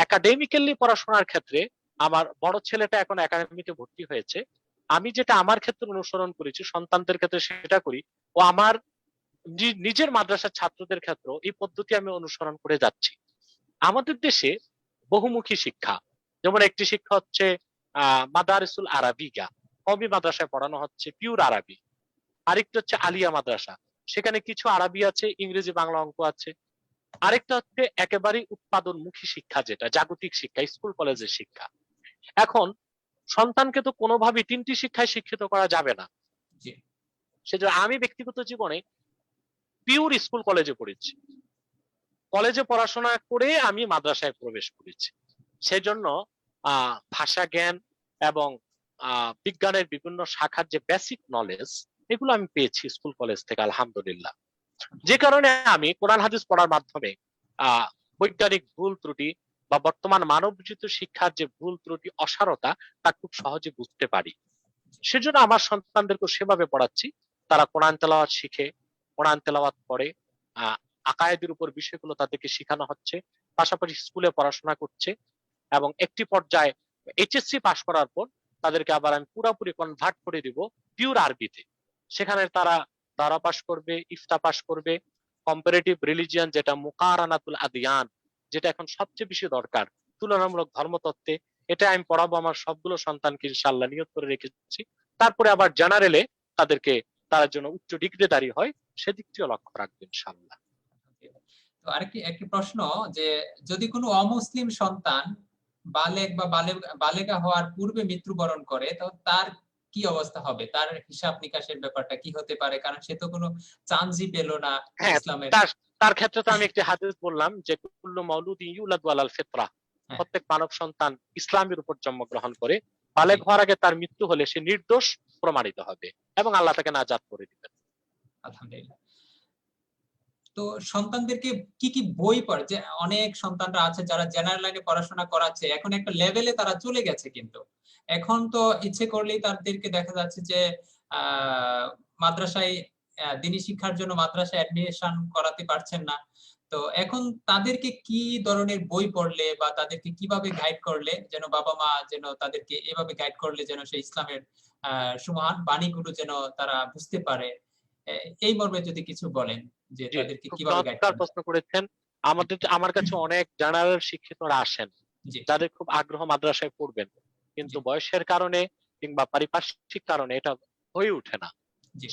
একাডেমিক্যালি পড়াশোনার ক্ষেত্রে আমার বড় ছেলেটা এখন একাডেমিতে ভর্তি হয়েছে। আমি যেটা আমার ক্ষেত্রে অনুসরণ করেছি, সন্তানদের ক্ষেত্রে সেটা করি, ও আমার নিজের মাদ্রাসার ছাত্রদের ক্ষেত্রেও এই পদ্ধতি আমি অনুসরণ করে যাচ্ছি। আমাদের দেশে বহুমুখী শিক্ষা, যেমন একটি শিক্ষা হচ্ছে মাদারিসুল আরাবিয়া, কওমি মাদ্রাসায় পড়ানো হচ্ছে পিওর আরবি। আরেকটা হচ্ছে আলিয়া মাদ্রাসা, সেখানে কিছু আরবি আছে, ইংরেজি বাংলা অঙ্ক আছে। আরেকটা হচ্ছে একেবারেই উৎপাদনমুখী শিক্ষা, যেটা জাগতিক শিক্ষা, স্কুল কলেজের শিক্ষা। এখন সন্তানকে তো কোনোভাবেই 3টি শিক্ষায় শিক্ষিত করা যাবে না। সেজন্য আমি ব্যক্তিগত জীবনে পিওর স্কুল কলেজে পড়েছি, কলেজে পড়াশোনা করে আমি মাদ্রাসায় প্রবেশ করেছি। সেজন্য ভাষা জ্ঞান এবং বিজ্ঞানের বিভিন্ন শাখার যে বেসিক নলেজ, এগুলো আমি পেয়েছি স্কুল কলেজ থেকে আলহামদুলিল্লাহ। যে কারণে আমি কোরআন হাদিস পড়ার মাধ্যমে বৈজ্ঞানিক ভুল ত্রুটি বা বর্তমান মানবরচিত শিক্ষার যে ভুল ত্রুটি, অসারতা, তা খুব সহজে বুঝতে পারি। সেজন্য আমার সন্তানদেরকে সেভাবে পড়াচ্ছি। তারা কোরআন তেলাওয়াত শিখে, কোরআন তেলাওয়াত পড়ে, আকায়েদের উপর বিষয়গুলো তাদেরকে শেখানো হচ্ছে, পাশাপাশি স্কুলে পড়াশোনা করছে, এবং একটি পর্যায়ে এইচএসসি পাশ করার পর তাদেরকে আবার আমি পুরোপুরি কনভার্ট করে দিব পিওর আরবিতে। সেখানে তারা দারা পাশ করবে, ইফতা পাশ করবে, কম্পারেটিভ রিলিজিয়ান যেটা মুকারানাতুল আদিয়ান, যেটা এখন সবচেয়ে বেশি দরকার, তুলনামূলক ধর্মতত্ত্বে, এটা আমি পড়াবো আমার সবগুলো সন্তানকে ইনশাআল্লাহ নিয়ত করে রেখেছি। তারপরে আবার জেনারেলে তাদেরকে, তার জন্য উচ্চ ডিগ্রিধারী হয়, সেদিকটিও লক্ষ্য রাখবেন ইনশাআল্লাহ। তো একটি প্রশ্ন, যে যদি কোনো অমুসলিম সন্তান বালেগ বা বালেগা হওয়ার পূর্বে মৃত্যুবরণ করে, তো তার কি অবস্থা হবে? তার হিসাব নিকাশের ব্যাপারটা কি হতে পারে? কারণ সে তো কোনো চান্সই পেল না হ্যাঁ, ইসলামের। তার ক্ষেত্রে তো আমি একটি হাদিস বললাম যে কুল্লু মাউলুদিন ইউলাদু আলাল ফিতরা, প্রত্যেক মানব সন্তান ইসলামের উপর জন্মগ্রহণ করে, বালেগ হওয়ার আগে তার মৃত্যু হলে সে নির্দোষ প্রমাণিত হবে এবং আল্লাহ তাকে নাজাত করে দিবেন। আলহামদুলিল্লাহ। তো সন্তানদেরকে কি কি বই পড়ে? যে অনেক সন্তানরা আছে যারা জেনারেল লাইনে পড়াশোনা করাচ্ছে, এখন একটা লেভেলে তারা চলে গেছে, কিন্তু এখন তো ইচ্ছে করলেই তাদেরকে দেখা যাচ্ছে যে মাদ্রাসায় দ্বীনি শিক্ষার জন্য মাদ্রাসায় অ্যাডমিশন করাতে পারছেন না। তো এখন তাদেরকে কি ধরনের বই পড়লে বা তাদেরকে কিভাবে গাইড করলে যেন বাবা মা যেন তাদেরকে এভাবে গাইড করলে যেন সেই ইসলামের সুমহান বাণীগুলো যেন তারা বুঝতে পারে, এই মর্মে যদি কিছু বলেন যে তাদেরকে কিভাবে গাইড চমৎকার করবেন। প্রশ্ন করেছেন। আমার কাছে অনেক জেনারেল শিক্ষিতরা আসেন, যাদের খুব আগ্রহ মাদ্রাসায় পড়বেন, কিন্তু বয়সের কারণে কিংবা পারিপার্শ্বিক কারণে এটা হয়ে ওঠে না।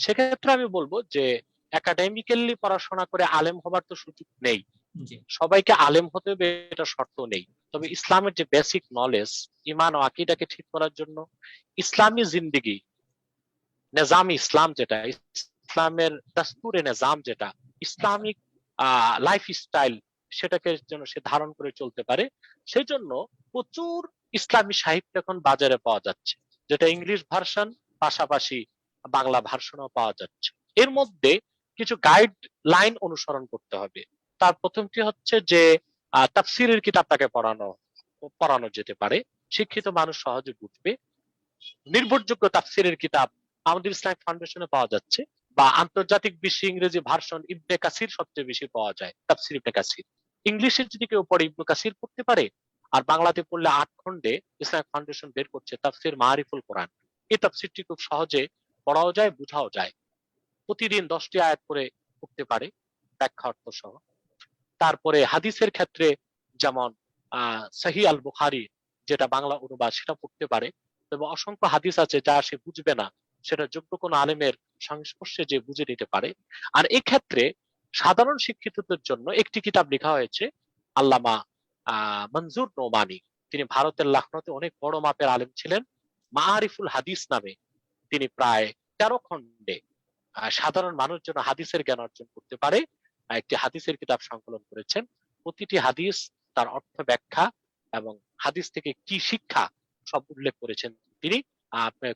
সেক্ষেত্রে আমি বলবো যে একাডেমিক্যালি পড়াশোনা করে আলেম হবার তো সুযোগ নেই। জি সবাইকে আলেম হতে হবে এটা শর্ত নেই। তবে ইসলামের যে বেসিক নলেজ, ইমান ও আকীদাকে ঠিক করার জন্য ইসলামী জিন্দেগি, নিজাম ইসলাম যেটা, ইসলামের দাস্তুরে নিজাম যেটা, ইসলামিক লাইফ স্টাইল, সেটাকে যেন সে ধারণ করে চলতে পারে, সেই জন্য প্রচুর ইসলামী সাহিত্য এখন বাজারে পাওয়া যাচ্ছে, যেটা ইংলিশ ভার্সন, পাশাপাশি বাংলা ভার্সনও পাওয়া যাচ্ছে। এর মধ্যে কিছু গাইড লাইন অনুসরণ করতে হবে। তার প্রথমটি হচ্ছে যে তাফসিরের কিতাবটাকে পড়ানো যেতে পারে, শিক্ষিত মানুষ সহজে বুঝবে। নির্ভরযোগ্য তাফসিরের কিতাব আমাদের ইসলামিক ফাউন্ডেশনে পাওয়া যাচ্ছে, বা আন্তর্জাতিক বিশ্বে ইংরেজি ভার্সন ইবনে কাসির সবচেয়ে বেশি পাওয়া যায়, তাফসির ইবনে কাসির। ইংলিশে যদি কেউ পড়ে ইবনে কাসির পড়তে পারে, আর বাংলাতে পড়লে 8 খণ্ডে ইসলামিক ফাউন্ডেশন বের করছে তাফসির মারিফুল কোরআন। এই তাফসিরটি খুব সহজে পড়াও যায়, বুঝাও যায়। প্রতিদিন 10টি আয়াত করে পড়তে পারে ব্যাখ্যা অর্থ সহ। তারপরে হাদিসের ক্ষেত্রে যেমন সহিহ আল বুখারী, যেটা বাংলা অনুবাদ, সেটা পড়তে পারে। তবে অসংখ্য হাদিস আছে যা সে বুঝবে না, সেটা যোগ্য কোনো আলেমের সংস্পর্শে যে বুঝে নিতে পারে। আর এক্ষেত্রে সাধারণ শিক্ষিতদের জন্য একটি কিতাব লেখা হয়েছে, আল্লামা মনজুর নোমানী। তিনি ভারতের লখনৌতে অনেক বড় মাপের আলেম ছিলেন। মাআরিফুল হাদিস নামে তিনি প্রায় 13 খণ্ডে সাধারণ মানুষ যেন হাদিসের জ্ঞান অর্জন করতে পারে একটি হাদিসের কিতাব সংকলন করেছেন। প্রতিটি হাদিস, তার অর্থ ব্যাখ্যা এবং হাদিস থেকে কি শিক্ষা, সব উল্লেখ করেছেন তিনি।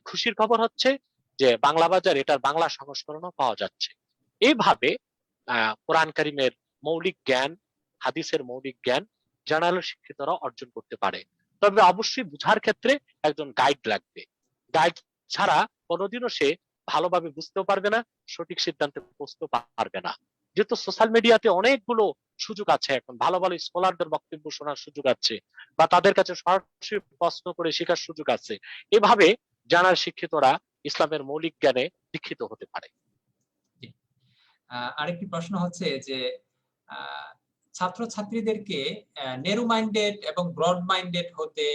খুশির খবর হচ্ছে যে বাংলা বাজার এটার বাংলা সংস্করণও পাওয়া যাচ্ছে। এইভাবে কোরআন কারিমের মৌলিক জ্ঞান, হাদিসের মৌলিক জ্ঞান জেনারেল শিক্ষিতরা অর্জন করতে পারে। তবে অবশ্যই বুঝার ক্ষেত্রে একজন গাইড লাগবে। গাইড ছাড়া কোনোদিনও সে ভালোভাবে বুঝতেও পারবে না, সঠিক সিদ্ধান্তে পৌঁছতে পারবে না। যেহেতু সোশ্যাল মিডিয়াতে অনেকগুলো সুযোগ আছে, এখন ভালো ভালো স্কলারদের বক্তব্য শোনার সুযোগ আছে, বা তাদের কাছে সরাসরি প্রশ্ন করে শেখার সুযোগ আছে। এভাবে জানার শিক্ষিতরা ইসলামের মৌলিক জ্ঞানে দীক্ষিত হতে পারে। আরেকটি প্রশ্ন হচ্ছে যে ছাত্রছাত্রীদেরকে ন্যারো মাইন্ডেড এবং ব্রড মাইন্ডেড হতে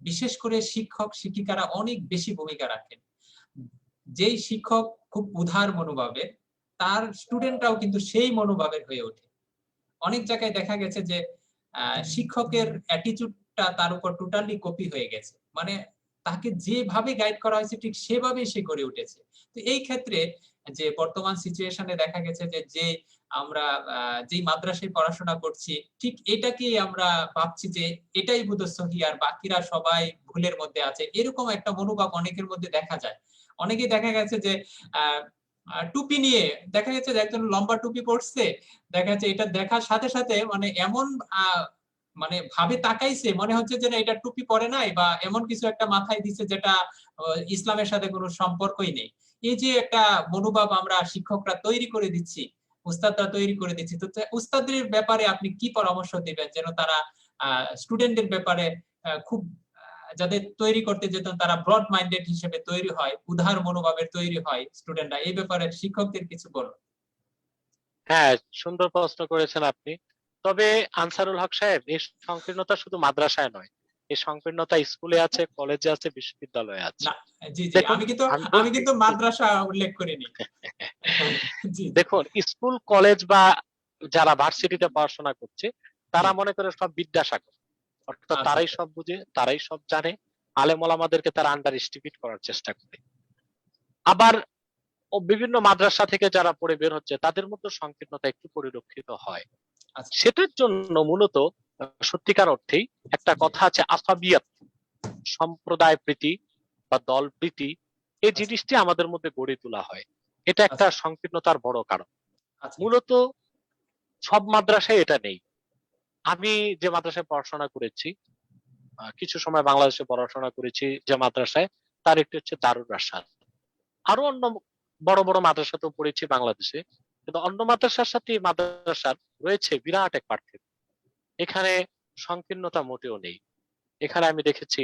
বিশেষ করে শিক্ষক শিক্ষিকারা অনেক বেশি ভূমিকা রাখেন। যেই শিক্ষক খুব উদার মনোভাবের, তার স্টুডেন্টরাও কিন্তু সেই মনোভাবের হয়ে ওঠে। অনেক জায়গায় দেখা গেছে যে শিক্ষকের অ্যাটিটিউডটা তার উপর টোটালি কপি হয়ে গেছে, মানে তাকে যেভাবে গাইড করা হয়েছে ঠিক সেভাবেই সে গড়ে উঠেছে। তো এই ক্ষেত্রে যে বর্তমান সিচুয়েশনে দেখা গেছে যে আমরা যেই মাদ্রাসায় পড়াশোনা করছি, ঠিক এটাকেই আমরা ভাবছি যে এটাই বোধহয় সহি, আর বাকিরা সবাই ভুলের মধ্যে আছে, এরকম একটা মনোভাব অনেকের মধ্যে দেখা যায়। অনেকেই দেখা গেছে যে টুপি নিয়ে দেখা গেছে যে একজন লম্বা টুপি পরছে, দেখা যাচ্ছে এটা দেখার সাথে সাথে মানে এমন মানে ভাবে তাকাইছে, মনে হচ্ছে যে না, এটা টুপি পরে নাই, বা এমন কিছু একটা মাথায় দিছে যেটা ইসলামের সাথে কোনো সম্পর্কই নেই। এই যে একটা মনোভাব আমরা শিক্ষকরা তৈরি করে দিচ্ছি, উস্তাদরা তৈরি করে দিচ্ছি, তো উস্তাদের ব্যাপারে আপনি কি পরামর্শ দিবেন যেন তারা স্টুডেন্টদের ব্যাপারে খুব যাদের তৈরি করতে যেত তারা ব্রড মাইন্ডেড হিসেবে তৈরি হয়, উদার মনোভাবের তৈরি হয় স্টুডেন্টরা, এই ব্যাপারে শিক্ষকদের কিছু বলুন। হ্যাঁ, সুন্দর প্রশ্ন করেছেন আপনি। তবে আনসারুল হক সাহেব, এই সংকীর্ণতা শুধু মাদ্রাসায় নয়, এই সংকীর্ণতা স্কুলে আছে, কলেজে আছে, বিশ্ববিদ্যালয়ে আছে। না, জি জি, দেখুন, আমি আমি কিন্তু বলছি, মাদ্রাসা উল্লেখ করিনি। জি জি দেখুন, স্কুল কলেজ বা যারা ভার্সিটিতে পড়াশোনা করছে, জি, তারা মনে করে সব বিদ্যাসাগর, অর্থাৎ আচ্ছা তারাই আচ্ছা, সব বুঝে, তারাই সব জানে। আলেম ওলামাদেরকে তারা আন্ডার এস্টিমেট করার চেষ্টা করে। আবার বিভিন্ন মাদ্রাসা থেকে যারা পড়ে বের হচ্ছে, তাদের মধ্যে সংকীর্ণতা একটু পরিলক্ষিত হয়। আচ্ছা, সেটার জন্য মূলত সত্যিকার অর্থেই একটা জি, কথা আছে, আসাবিয়াত, সম্প্রদায় প্রীতি বা দল প্রীতি, এই আচ্ছা জিনিসটি আমাদের মধ্যে গড়ে তোলা হয়। এটা একটা আচ্ছা সংকীর্ণতার বড় কারণ। আচ্ছা, মূলত সব মাদ্রাসায় এটা নেই। আমি যে মাদ্রাসায় পড়াশোনা করেছি, কিছু সময় বাংলাদেশে পড়াশোনা করেছি যে মাদ্রাসায়, তার একটি হচ্ছে দারুর রাশাদ। আরো অন্য বড় বড় মাদ্রাসাতেও পড়েছি বাংলাদেশে, কিন্তু অন্য মাদ্রাসার সাথে এই মাদ্রাসার রয়েছে বিরাট এক পার্থক্য। এখানে সংকীর্ণতা মোটেও নেই। এখানে আমি দেখেছি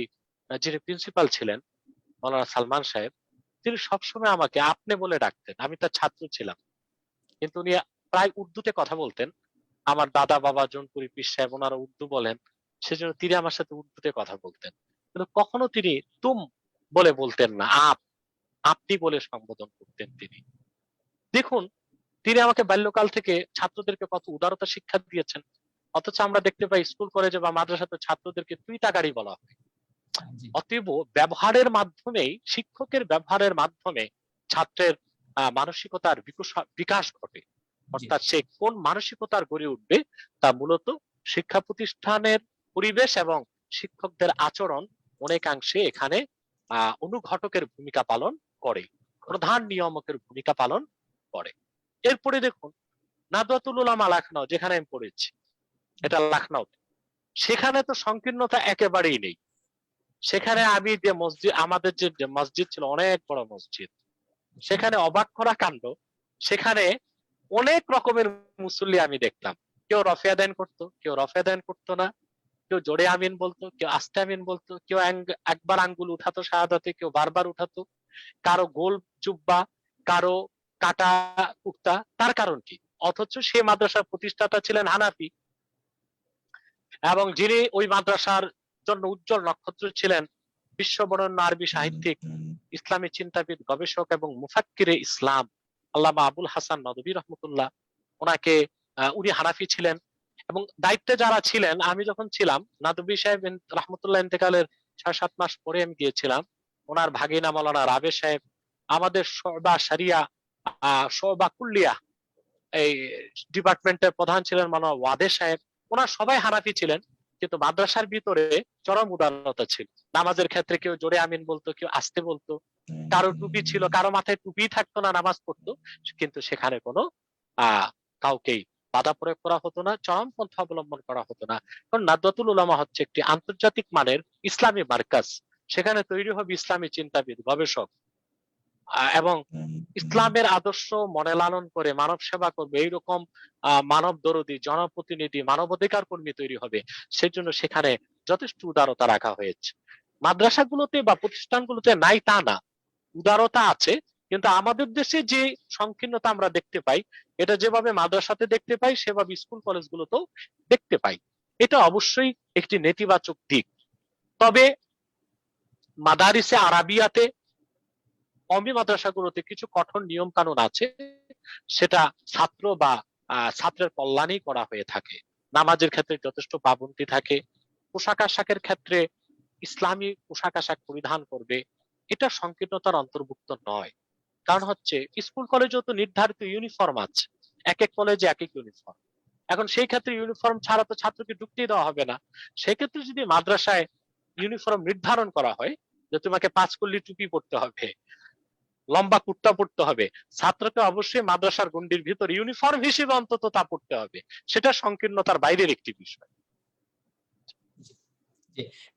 যিনি প্রিন্সিপাল ছিলেন, মৌলানা সালমান সাহেব, তিনি সবসময় আমাকে আপনি বলে ডাকতেন। আমি তার ছাত্র ছিলাম, কিন্তু উনি প্রায় উর্দুতে কথা বলতেন। আমার দাদা বাবা জনপুরি পীর সাহেব, ওনারা উর্দু বলেন, সেজন্য তিনি আমার সাথে উর্দুতে কথা বলতেন। কিন্তু কখনো তিনি তুম বলে বলতেন না, আপনি বলে সম্বোধন করতেন তিনি। দেখুন, তিনি আমাকে বাল্যকাল থেকে ছাত্রদেরকে কত উদারতা শিক্ষা দিয়েছেন, অথচ আমরা দেখতে পাই স্কুল কলেজে বা মাদ্রাসাতে ছাত্রদেরকে তুই তাকারি বলা হয়। জি অতএব ব্যবহারের মাধ্যমেই, শিক্ষকের ব্যবহারের মাধ্যমে ছাত্রের মানসিকতার বিকাশ ঘটে। জি অর্থাৎ সে কোন মানসিকতার গড়ে উঠবে তা মূলত শিক্ষা প্রতিষ্ঠানের পরিবেশ এবং শিক্ষকদের আচরণ অনেকাংশে এখানে অনুঘটকের ভূমিকা পালন করে, প্রধান নিয়ামকের ভূমিকা পালন করে। এরপরে দেখুন নাদওয়াতুল উলামা লখনউ, যেখানে আমি পড়েছি, এটা লখনউ, সেখানে তো সংকীর্ণতা একেবারেই নেই। সেখানে আমি যে মসজিদ, আমাদের যে মসজিদ ছিল অনেক বড় মসজিদ, সেখানে অবাক করা কাণ্ড, সেখানে অনেক রকমের মুসল্লি আমি দেখলাম। কেউ রফে আদান করতো, কেউ রফে আদান করতো না, কেউ জোরে আমিন বলতো, কেউ আস্তে আমিন বলতো, কেউ একবার আঙ্গুল উঠাতো শাহাদাতে, কেউ বারবার উঠাতো, কারো গোল জুব্বা, কারো কাটা কুর্তা। তার কারণ কি? অথচ সে মাদ্রাসার প্রতিষ্ঠাতা ছিলেন হানাফি, এবং যিনি ওই মাদ্রাসার জন্য উজ্জ্বল নক্ষত্র ছিলেন বিশ্ববরেণ্য আরবি সাহিত্যিক, ইসলামী চিন্তাবিদ, গবেষক এবং মুফাক্কিরে ইসলাম আল্লামা আবুল হাসান নদভী রহমতুল্লাহ। ওনাকে উনি হানাফি ছিলেন, এবং দায়িত্বে যারা ছিলেন, আমি যখন ছিলাম, নদভী সাহেব রহমতুল্লাহ ইন্তেকালের 6-7 মাস পরে আমি গিয়েছিলাম, ওনার ভাগিনা মাওলানা রাবে সাহেব, আমাদের শোবা শরিয়া, শোবা কুল্লিয়া এই ডিপার্টমেন্টের প্রধান ছিলেন মাওলানা ওয়াদে সাহেব, ওনার সবাই হানাফি ছিলেন, কিন্তু মাদ্রাসার ভিতরে চরম উদারতা ছিল। নামাজের ক্ষেত্রে কেউ জোরে আমিন বলতো, কেউ আস্তে বলতো, কারো টুপি ছিল, কারো মাথায় টুপি থাকতো না, নামাজ পড়তো, কিন্তু সেখানে কোনো কাউকেই বাধা প্রয়োগ করা হতো না, চরমপন্থা অবলম্বন করা হতো না। কারণ নাদওয়াতুল উলামা হচ্ছে একটি আন্তর্জাতিক মানের ইসলামী মার্কাজ। সেখানে তৈরি হবে ইসলামী চিন্তাবিদ, গবেষক, এবং ইসলামের আদর্শ মনে লালন করে মানব সেবা করবে এইরকম মানব দরদী জনপ্রতিনিধি, মানবাধিকার কর্মী তৈরি হবে। সেজন্য সেখানে যথেষ্ট উদারতা রাখা হয়েছে। মাদ্রাসাগুলোতে বা প্রতিষ্ঠানগুলোতে নাই তা না, উদারতা আছে, কিন্তু আমাদের দেশে যে সংকীর্ণতা আমরা দেখতে পাই, এটা যেভাবে মাদ্রাসাতে দেখতে পাই সেভাবে স্কুল কলেজগুলোতেও দেখতে পাই। এটা অবশ্যই একটি নেতিবাচক দিক। তবে মাদারিসে আরাবিয়াতে, কওমি মাদ্রাসাগুলোতে কিছু কঠোর নিয়ম কানুন আছে, সেটা ছাত্র বা ছাত্রের কল্যাণেই করা হয়ে থাকে। নামাজের ক্ষেত্রে যথেষ্ট পাবন্দী থাকে, পোশাক আশাকের ক্ষেত্রে ইসলামী পোশাক আশাক পরিধান করবে, এটা সংকীর্ণতার অন্তর্ভুক্ত নয়। কারণ হচ্ছে স্কুল কলেজেও তো নির্ধারিত ইউনিফর্ম আছে, এক এক কলেজে এক এক ইউনিফর্ম। এখন সেই ক্ষেত্রে ইউনিফর্ম ছাড়া তো ছাত্রকে ঢুকতেই দেওয়া হবে না। সেক্ষেত্রে যদি মাদ্রাসায় ইউনিফর্ম নির্ধারণ করা হয় যে তোমাকে 5 কলি টুপি পড়তে হবে, লম্বা কুর্তা পড়তে হবে, ছাত্রকে অবশ্যই মাদ্রাসার গণ্ডির ভিতর ইউনিফর্ম হিসেবে অন্তত তা পড়তে হবে, সেটা সংকীর্ণতার বাইরের একটি বিষয়।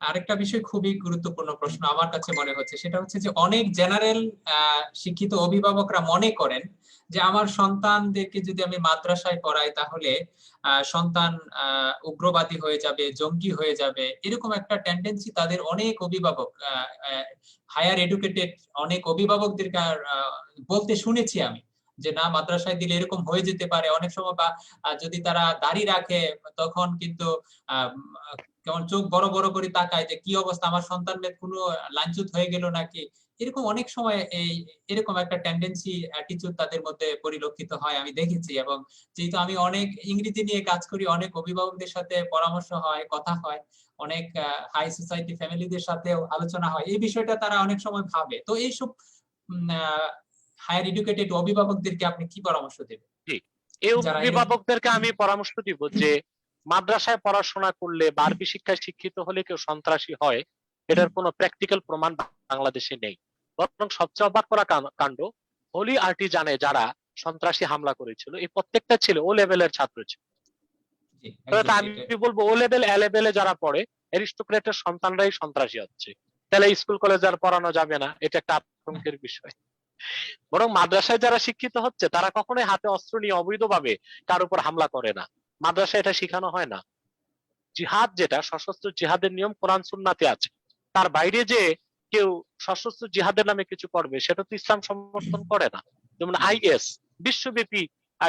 আরেকটা বিষয় খুবই গুরুত্বপূর্ণ প্রশ্ন আমার কাছে মনে হচ্ছে, সেটা হচ্ছে যে অনেক জেনারেল শিক্ষিত অভিভাবকরা মনে করেন যে আমার সন্তানদেরকে যদি আমি মাদ্রাসায় পড়াই তাহলে সন্তান উগ্রবাদী হয়ে যাবে, জঙ্গি হয়ে যাবে, এরকম একটা টেন্ডেন্সি তাদের অনেক অভিভাবক, হায়ার এডুকেটেড অনেক অভিভাবকদেরকে বলতে শুনেছি আমি, যে না মাদ্রাসায় দিলে এরকম হয়ে যেতে পারে অনেক সময়, বা যদি তারা দাড়ি রাখে তখন কিন্তু কেমন চোখ বড় বড় করে তাকায় যে কি অবস্থা, আমার সন্তানের কোনো লাঞ্ছুত হয়ে গেল নাকি, এরকম অনেক সময় এরকম একটা টেন্ডেন্সি অ্যাটিটিউড তাদের মধ্যে পরিলক্ষিত হয় আমি দেখেছি। এবং যেহেতু আমি অনেক ইংরেজি নিয়ে কাজ করি, অনেক অভিভাবকদের সাথে পরামর্শ হয়, কথা হয়, অনেক হাই সোসাইটি ফ্যামিলিদের সাথেও আলোচনা হয়, এই বিষয়টা তারা অনেক সময় ভাবে। তো এইসব হায়ার এডুকেটেড অভিভাবকদেরকে আপনি কি পরামর্শ দেবেন? এই যারা অভিভাবকদেরকে আমি পরামর্শ দিব যে মাদ্রাসায় পড়াশোনা করলে বা আরবি শিক্ষায় শিক্ষিত হলে কেউ সন্ত্রাসী হয়, এটার কোনো প্র্যাকটিক্যাল প্রমাণ বাংলাদেশে নেই। বরং সবচেয়ে অবাক করা কাণ্ড, হোলি আর্টিজানে যারা সন্ত্রাসী হামলা করেছিল এই প্রত্যেকটা ছিল ও লেভেলের ছাত্র ছিল। আমি বলবো ও লেভেল এ লেভেলে যারা পড়ে অ্যারিস্টোক্রেটের সন্তানরাই সন্ত্রাসী হচ্ছে, তাহলে স্কুল কলেজে আর পড়ানো যাবে না, এটা একটা আতঙ্কের বিষয়। বরং মাদ্রাসায় যারা শিক্ষিত হচ্ছে তারা কখনোই হাতে অস্ত্র নিয়ে অবৈধভাবে কার উপর হামলা করে না, মাদ্রাসায় এটা শেখানো হয় না। জিহাদ যেটা সশস্ত্র জিহাদের নিয়ম কোরআন সুন্নাতে আছে, তার বাইরে যে কেউ সশস্ত্র জিহাদের নামে কিছু করবে সেটা তো ইসলাম সমর্থন করে না। যেমন আইএস বিশ্বব্যাপী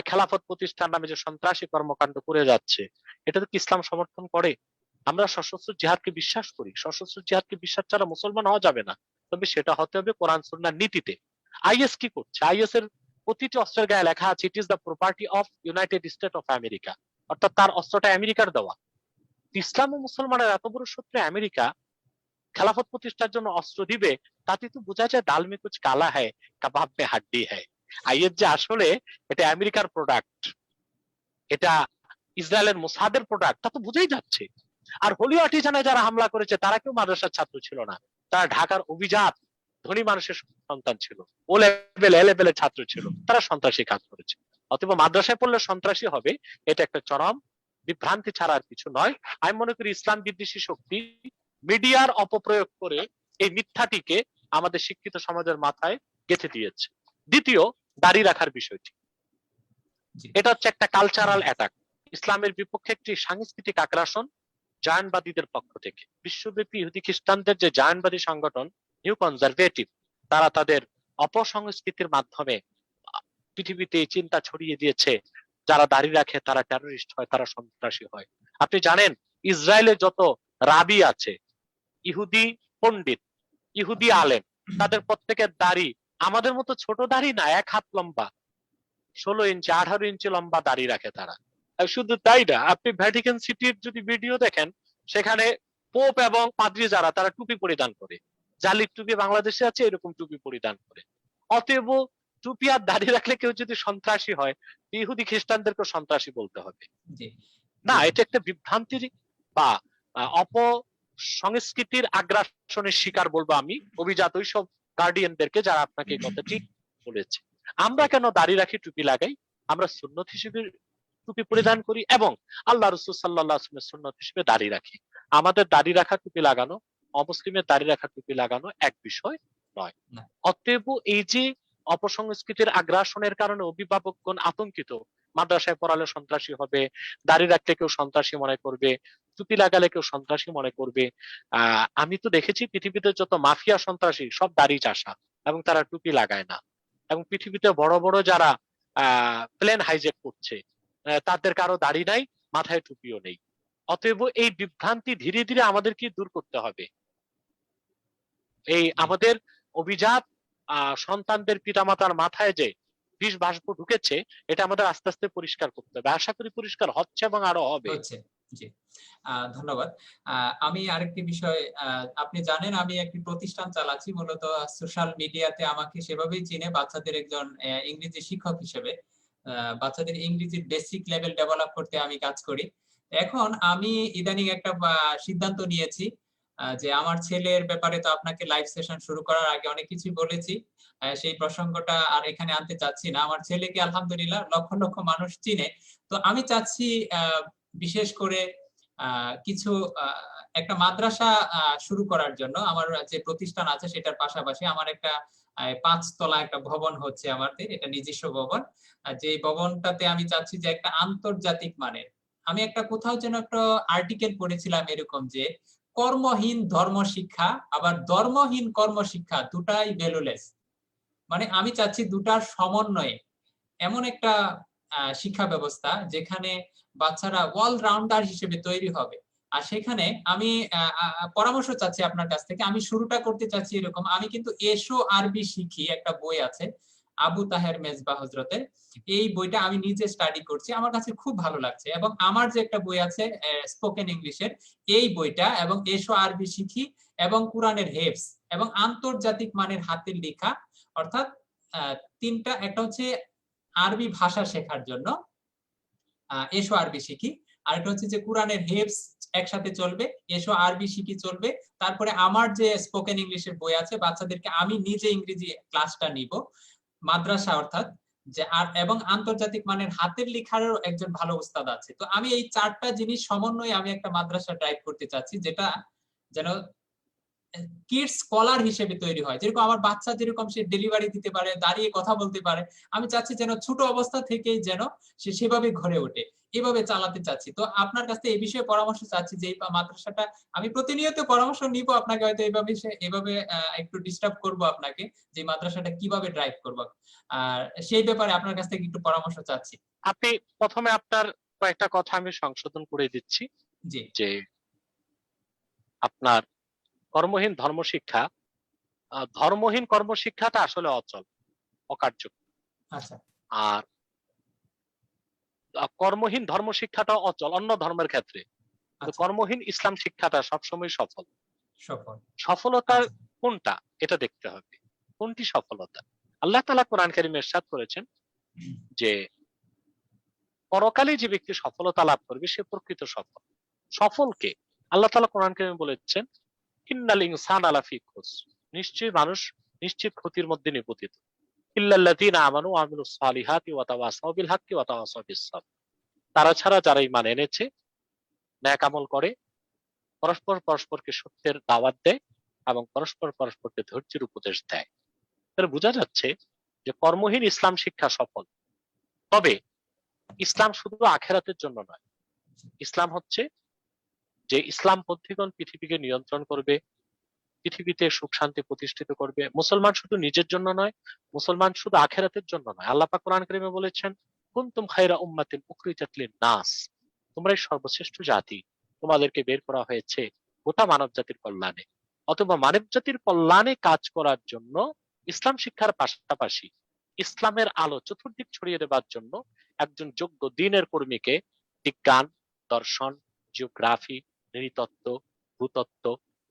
খেলাফত প্রতিষ্ঠান নামে যে সন্ত্রাসী কর্মকাণ্ড করে যাচ্ছে, এটা তো কি ইসলাম সমর্থন করে? আমরা সশস্ত্র জিহাদকে বিশ্বাস করি, সশস্ত্র জিহাদকে বিশ্বাস ছাড়া মুসলমান হওয়া যাবে না, তবে সেটা হতে হবে কোরআন সুন্নাহর নীতিতে। আইএস কি করছে? আইএস এর প্রতিটি অস্ত্রের গায়ে লেখা আছে it is the property of United state of America, অর্থাৎ তার অস্ত্রটা আমেরিকার দেওয়া। ইসলাম ও মুসলমানের এত বড় শত্রু আমেরিকা খেলাফত প্রতিষ্ঠার জন্য অস্ত্র দিবে, তাতে তো বোঝা যায় ডাল মে কুছ কালা হ্যায় কাবাব মে হাড্ডি হ্যায়। আইএস যে আসলে এটা আমেরিকার প্রোডাক্ট, এটা ইসরায়েলের মোসাদের প্রোডাক্ট, তা তো বুঝেই যাচ্ছে। আর হোলি আর্টিজানে যারা হামলা করেছে তারা কেউ মাদ্রাসার ছাত্র ছিল না, তারা ঢাকার অভিজাত ধনী মানুষের সন্তান ছিল, ও লেভেল এ লেভেলের ছাত্র ছিল, তারা সন্ত্রাসী কাজ করেছে। অতএব মাদ্রাসায় পড়লে সন্ত্রাসী হবে, এটা একটা চরম বিভ্রান্তি ছাড়া আর কিছু নয়। আমি মনে করি ইসলাম বিদ্বেষী শক্তি মিডিয়ার অপপ্রয়োগ করে এই মিথ্যাটিকে আমাদের শিক্ষিত সমাজের মাথায় গেঁথে দিয়েছে। দ্বিতীয়, দাড়ি রাখার বিষয়টি, এটা হচ্ছে একটা কালচারাল অ্যাটাক, ইসলামের বিপক্ষে একটি সাংস্কৃতিক আগ্রাসন জায়নবাদীদের পক্ষ থেকে। বিশ্বব্যাপী ইহুদি খ্রিস্টানদের যে জায়নবাদী সংগঠন নিউ কনজারভেটিভ, তারা তাদের অপসংস্কৃতির মাধ্যমে পৃথিবীতে এই চিন্তা ছড়িয়ে দিয়েছে যারা দাড়ি রাখে তারা টেররিস্ট হয়, তারা সন্ত্রাসী হয়। আপনি জানেন ইসরায়েলে যত রাবি আছে, ইহুদি পণ্ডিত, ইহুদি আলেম, তাদের প্রত্যেকের দাড়ি আমাদের মতো ছোট দাড়ি না, 1 হাত লম্বা, 16 ইঞ্চি 18 ইঞ্চি লম্বা দাড়ি রাখে তারা। আর শুধু তাই না, আপনি ভ্যাটিকান সিটির যদি ভিডিও দেখেন, সেখানে পোপ এবং পাদ্রী যারা, তারা টুপি পরিধান করে, জালির টুপি বাংলাদেশে আছে, এরকম টুপি পরিধান করে। অতএব টুপি আর দাড়ি রাখলে কেউ যদি সন্ত্রাসী হয়, ইহুদি খ্রিস্টানদেরকে সন্ত্রাসী বলতে হবে না। এটা একটা বিভ্রান্তির বা অপসংস্কৃতির আগ্রাসনের শিকার বলবো আমি অভিজাত ওইসব গার্ডিয়ানদেরকে যারা আপনাকে এই কথাটি বলেছে। আমরা কেন দাড়ি রাখি, টুপি লাগাই? আমরা সুন্নত হিসেবে টুপি পরিধান করি এবং আল্লাহ রাসূল সাল্লাল্লাহু আলাইহি ওয়াসাল্লামের সুন্নত হিসেবে দাড়ি রাখি। আমাদের দাড়ি রাখা, টুপি লাগানো, অমুসলিমের দাড়ি রাখা, টুপি লাগানো এক বিষয় নয়। অতএব এই যে অপসংস্কৃতির আগ্রাসনের কারণে অভিভাবকগণ আতঙ্কিত, মাদ্রাসায় পড়ালে সন্ত্রাসী হবে, দাড়ি রাখলে কেউ সন্ত্রাসী মনে করবে, টুপি লাগালে কেউ সন্ত্রাসী মনে করবে। আমি তো দেখেছি পৃথিবীতে যত মাফিয়া সন্ত্রাসী সব দাড়ি চাষা এবং তারা টুপি লাগায় না। এবং পৃথিবীতে বড় বড় যারা প্লেন হাইজ্যাক করছে, তাদের কারো দাড়ি নাই, মাথায় টুপিও নেই। অতএব এই বিভ্রান্তি ধীরে ধীরে আমাদেরকে দূর করতে হবে। এই আমাদের অভিজাত সন্তানদের পিতামাতার মাথায় যে বিষ বাষ্প ঢুকেছে, এটা আমাদের আস্তে আস্তে পরিষ্কার করতে হবে। আশা করি পরিষ্কার হচ্ছে এবং আরো হবে। জি, ধন্যবাদ। আমি আরেকটি বিষয়, আপনি জানেন আমি একটি প্রতিষ্ঠান চালাচ্ছি, মূলত সোশ্যাল মিডিয়াতে আমাকে সেভাবেই চিনে বাচ্চাদের একজন ইংরেজি শিক্ষক হিসেবে। বাচ্চাদের ইংরেজির বেসিক লেভেল ডেভেলপ করতে আমি কাজ করি। এখন আমি ইদানিং একটা সিদ্ধান্ত নিয়েছি যে আমার ছেলের ব্যাপারে তো আপনাকে লাইভ সেশন শুরু করার আগে অনেক কিছু বলেছি, সেই প্রসঙ্গটা আর এখানে আনতে চাচ্ছি না। আমার ছেলেকে আলহামদুলিল্লাহ লক্ষ লক্ষ মানুষ চিনে। তো আমি চাচ্ছি বিশেষ করে কিছু একটা মাদ্রাসা শুরু করার জন্য। আমার যে প্রতিষ্ঠান আছে সেটার পাশাপাশি আমার একটা 5 তলা একটা ভবন হচ্ছে আমাদের, এটা নিজস্ব ভবন। যে ভবনটাতে আমি চাচ্ছি যে একটা আন্তর্জাতিক মানের, আমি একটা কোথাও যেন একটা আর্টিকেল পড়েছিলাম এরকম যে কর্মহীন ধর্ম শিক্ষা আবার ধর্মহীন কর্মশিক্ষা দুটাই ভ্যালুলেস। মানে আমি চাচ্ছি দুটার সমন্বয়ে এমন একটা শিক্ষা ব্যবস্থা যেখানে বাচ্চারা অলরাউন্ডার হিসেবে তৈরি হবে। আর সেখানে আমি পরামর্শ চাচ্ছি আপনার কাছ থেকে। আমি শুরুটা করতে চাচ্ছি এরকম, আমি কিন্তু এসো আরবি শিখি একটা বই আছে আবু তাহের মেজবা হযরতের, এই বইটা আমি নিজে স্টাডি করছি, আমার কাছে খুব ভালো লাগছে। এবং আমার যে একটা বই আছে স্পোকেন ইংলিশের, এই বইটা এবং এসো আরবি শিখি এবং কোরআনের হেফজ এবং আন্তর্জাতিক মানের হাতের লেখা, অর্থাৎ তিনটা, একটা হচ্ছে আরবি ভাষা শেখার জন্য এসো আরবি শিখি, আরেকটা হচ্ছে যে কোরআনের হেফজ একসাথে চলবে, এসো আরবি শিখি চলবে। তারপরে আমার যে স্পোকেন ইংলিশের বই আছে, বাচ্চাদেরকে আমি নিজে ইংরেজি ক্লাসটা নিব মাদ্রাসা, অর্থাৎ যে আর এবং আন্তর্জাতিক মানের হাতের লেখারও একজন ভালো উস্তাদ আছে। তো আমি এই 4টা জিনিস সমন্বয়ে আমি একটা মাদ্রাসা ড্রাইভ করতে চাচ্ছি, যেটা যেন কিডস স্কলার হিসেবে তৈরি হয়। যেরকম আমার বাচ্চা যেরকম সে ডেলিভারি দিতে পারে, দাঁড়িয়ে কথা বলতে পারে, আমি চাচ্ছি যেন ছোট অবস্থা থেকেই যেন সে সেভাবে ঘরে ওঠে, এভাবে চালাতে চাচ্ছি। তো আপনার কাছে এই বিষয়ে পরামর্শ চাচ্ছি যে এই মাদ্রাসাটা আমি প্রতিনিয়ত পরামর্শ নিব আপনাকে, হয়তো এভাবে একটু ডিস্টার্ব করব আপনাকে, যে মাদ্রাসাটা কিভাবে ড্রাইভ করব, আর সেই ব্যাপারে আপনার কাছ থেকে একটু পরামর্শ চাচ্ছি। আপনি প্রথমে আপনার কয়েকটা কথা আমি সংশোধন করে দিচ্ছি। জি, যে আপনার কর্মহীন ধর্মশিক্ষা, ধর্মহীন কর্মশিক্ষাটা আসলে অচল, অকার্যকর। আচ্ছা আর কর্মহীন ধর্ম শিক্ষাটা অচল অন্য ধর্মের ক্ষেত্রে, কিন্তু আচ্ছা কর্মহীন ইসলাম শিক্ষাটা সবসময় সফল। সফল। সফলতা আচ্ছা কোনটা এটা দেখতে হবে, কোনটি সফলতা। আল্লাহ তাআলা কোরআন কারীমে ইরশাদ করেছেন যে পরকালে যে ব্যক্তি সফলতা লাভ করবে সে প্রকৃত সফল। সফলকে আল্লাহ তাআলা কোরআন কারীমে বলেছেন ইন্নাল ইনসানা লাফি খুসর, নিশ্চয়ই মানুষ নিশ্চিত ক্ষতির মধ্যে নিপতিত। ইল্লাল্লাযীনা আমানু ওয়া আমিলুস সালিহাতি ওয়া তাওয়াসাউ বিল হাক্কি ওয়া তাওয়াসাউ বিস সাবর, তারা ছাড়া যারা ঈমান এনেছে, নেক আমল করে, পরস্পর পরস্পরকে সত্যের দাওয়াত দেয় এবং পরস্পর পরস্পরকে ধৈর্যের উপদেশ দেয়। তাহলে বোঝা যাচ্ছে যে কর্মহীন ইসলাম শিক্ষা সফল। তবে ইসলাম শুধু আখেরাতের জন্য নয়, ইসলাম হচ্ছে যে ইসলামপন্থীগণ পৃথিবীকে নিয়ন্ত্রণ করবে, পৃথিবীতে সুখ শান্তি প্রতিষ্ঠিত করবে। মুসলমান শুধু নিজের জন্য নয়, মুসলমান শুধু আখেরাতের জন্য নয়। আল্লাহ পাক কোরআন কারীমে বলেছেন কুনতুম খায়রা উম্মাতিন উখরিজাত লিন-নাস, তোমরাই সর্বশ্রেষ্ঠ জাতি, তোমাদেরকে বের করা হয়েছে গোটা মানব জাতির কল্যাণে। অথবা মানব জাতির কল্যাণে কাজ করার জন্য ইসলাম শিক্ষার পাশাপাশি ইসলামের আলো চতুর্দিক ছড়িয়ে দেবার জন্য একজন যোগ্য দ্বীনের কর্মীকে বিজ্ঞান, দর্শন, জিওগ্রাফি, নৃতত্ত্ব, ভূতত্ত্ব,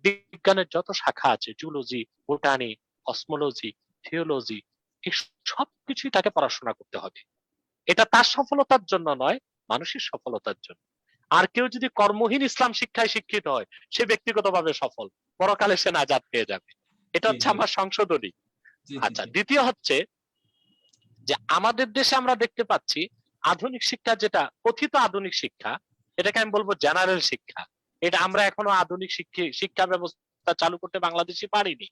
বিজ্ঞানের যত শাখা আছে, জুলজি, বোটানি, কসমোলজি, থিওলজি, এই সবকিছুই তাকে পড়াশোনা করতে হবে। এটা তার সফলতার জন্য নয়, মানুষের সফলতার জন্য। আর কেউ যদি কর্মহীন ইসলাম শিক্ষায় শিক্ষিত হয়, সে ব্যক্তিগতভাবে সফল, পরকালে সে নাজাত পেয়ে যাবে। এটা জি হচ্ছে জি আমার সংশোধনী। জি জি আচ্ছা, জি দ্বিতীয় হচ্ছে যে আমাদের দেশে আমরা দেখতে পাচ্ছি আধুনিক শিক্ষা, যেটা কথিত আধুনিক শিক্ষা, এটাকে আমি বলবো জেনারেল শিক্ষা। এটা আমরা এখনো আধুনিক শিক্ষা ব্যবস্থা চালু করতে বাংলাদেশে পারিনি।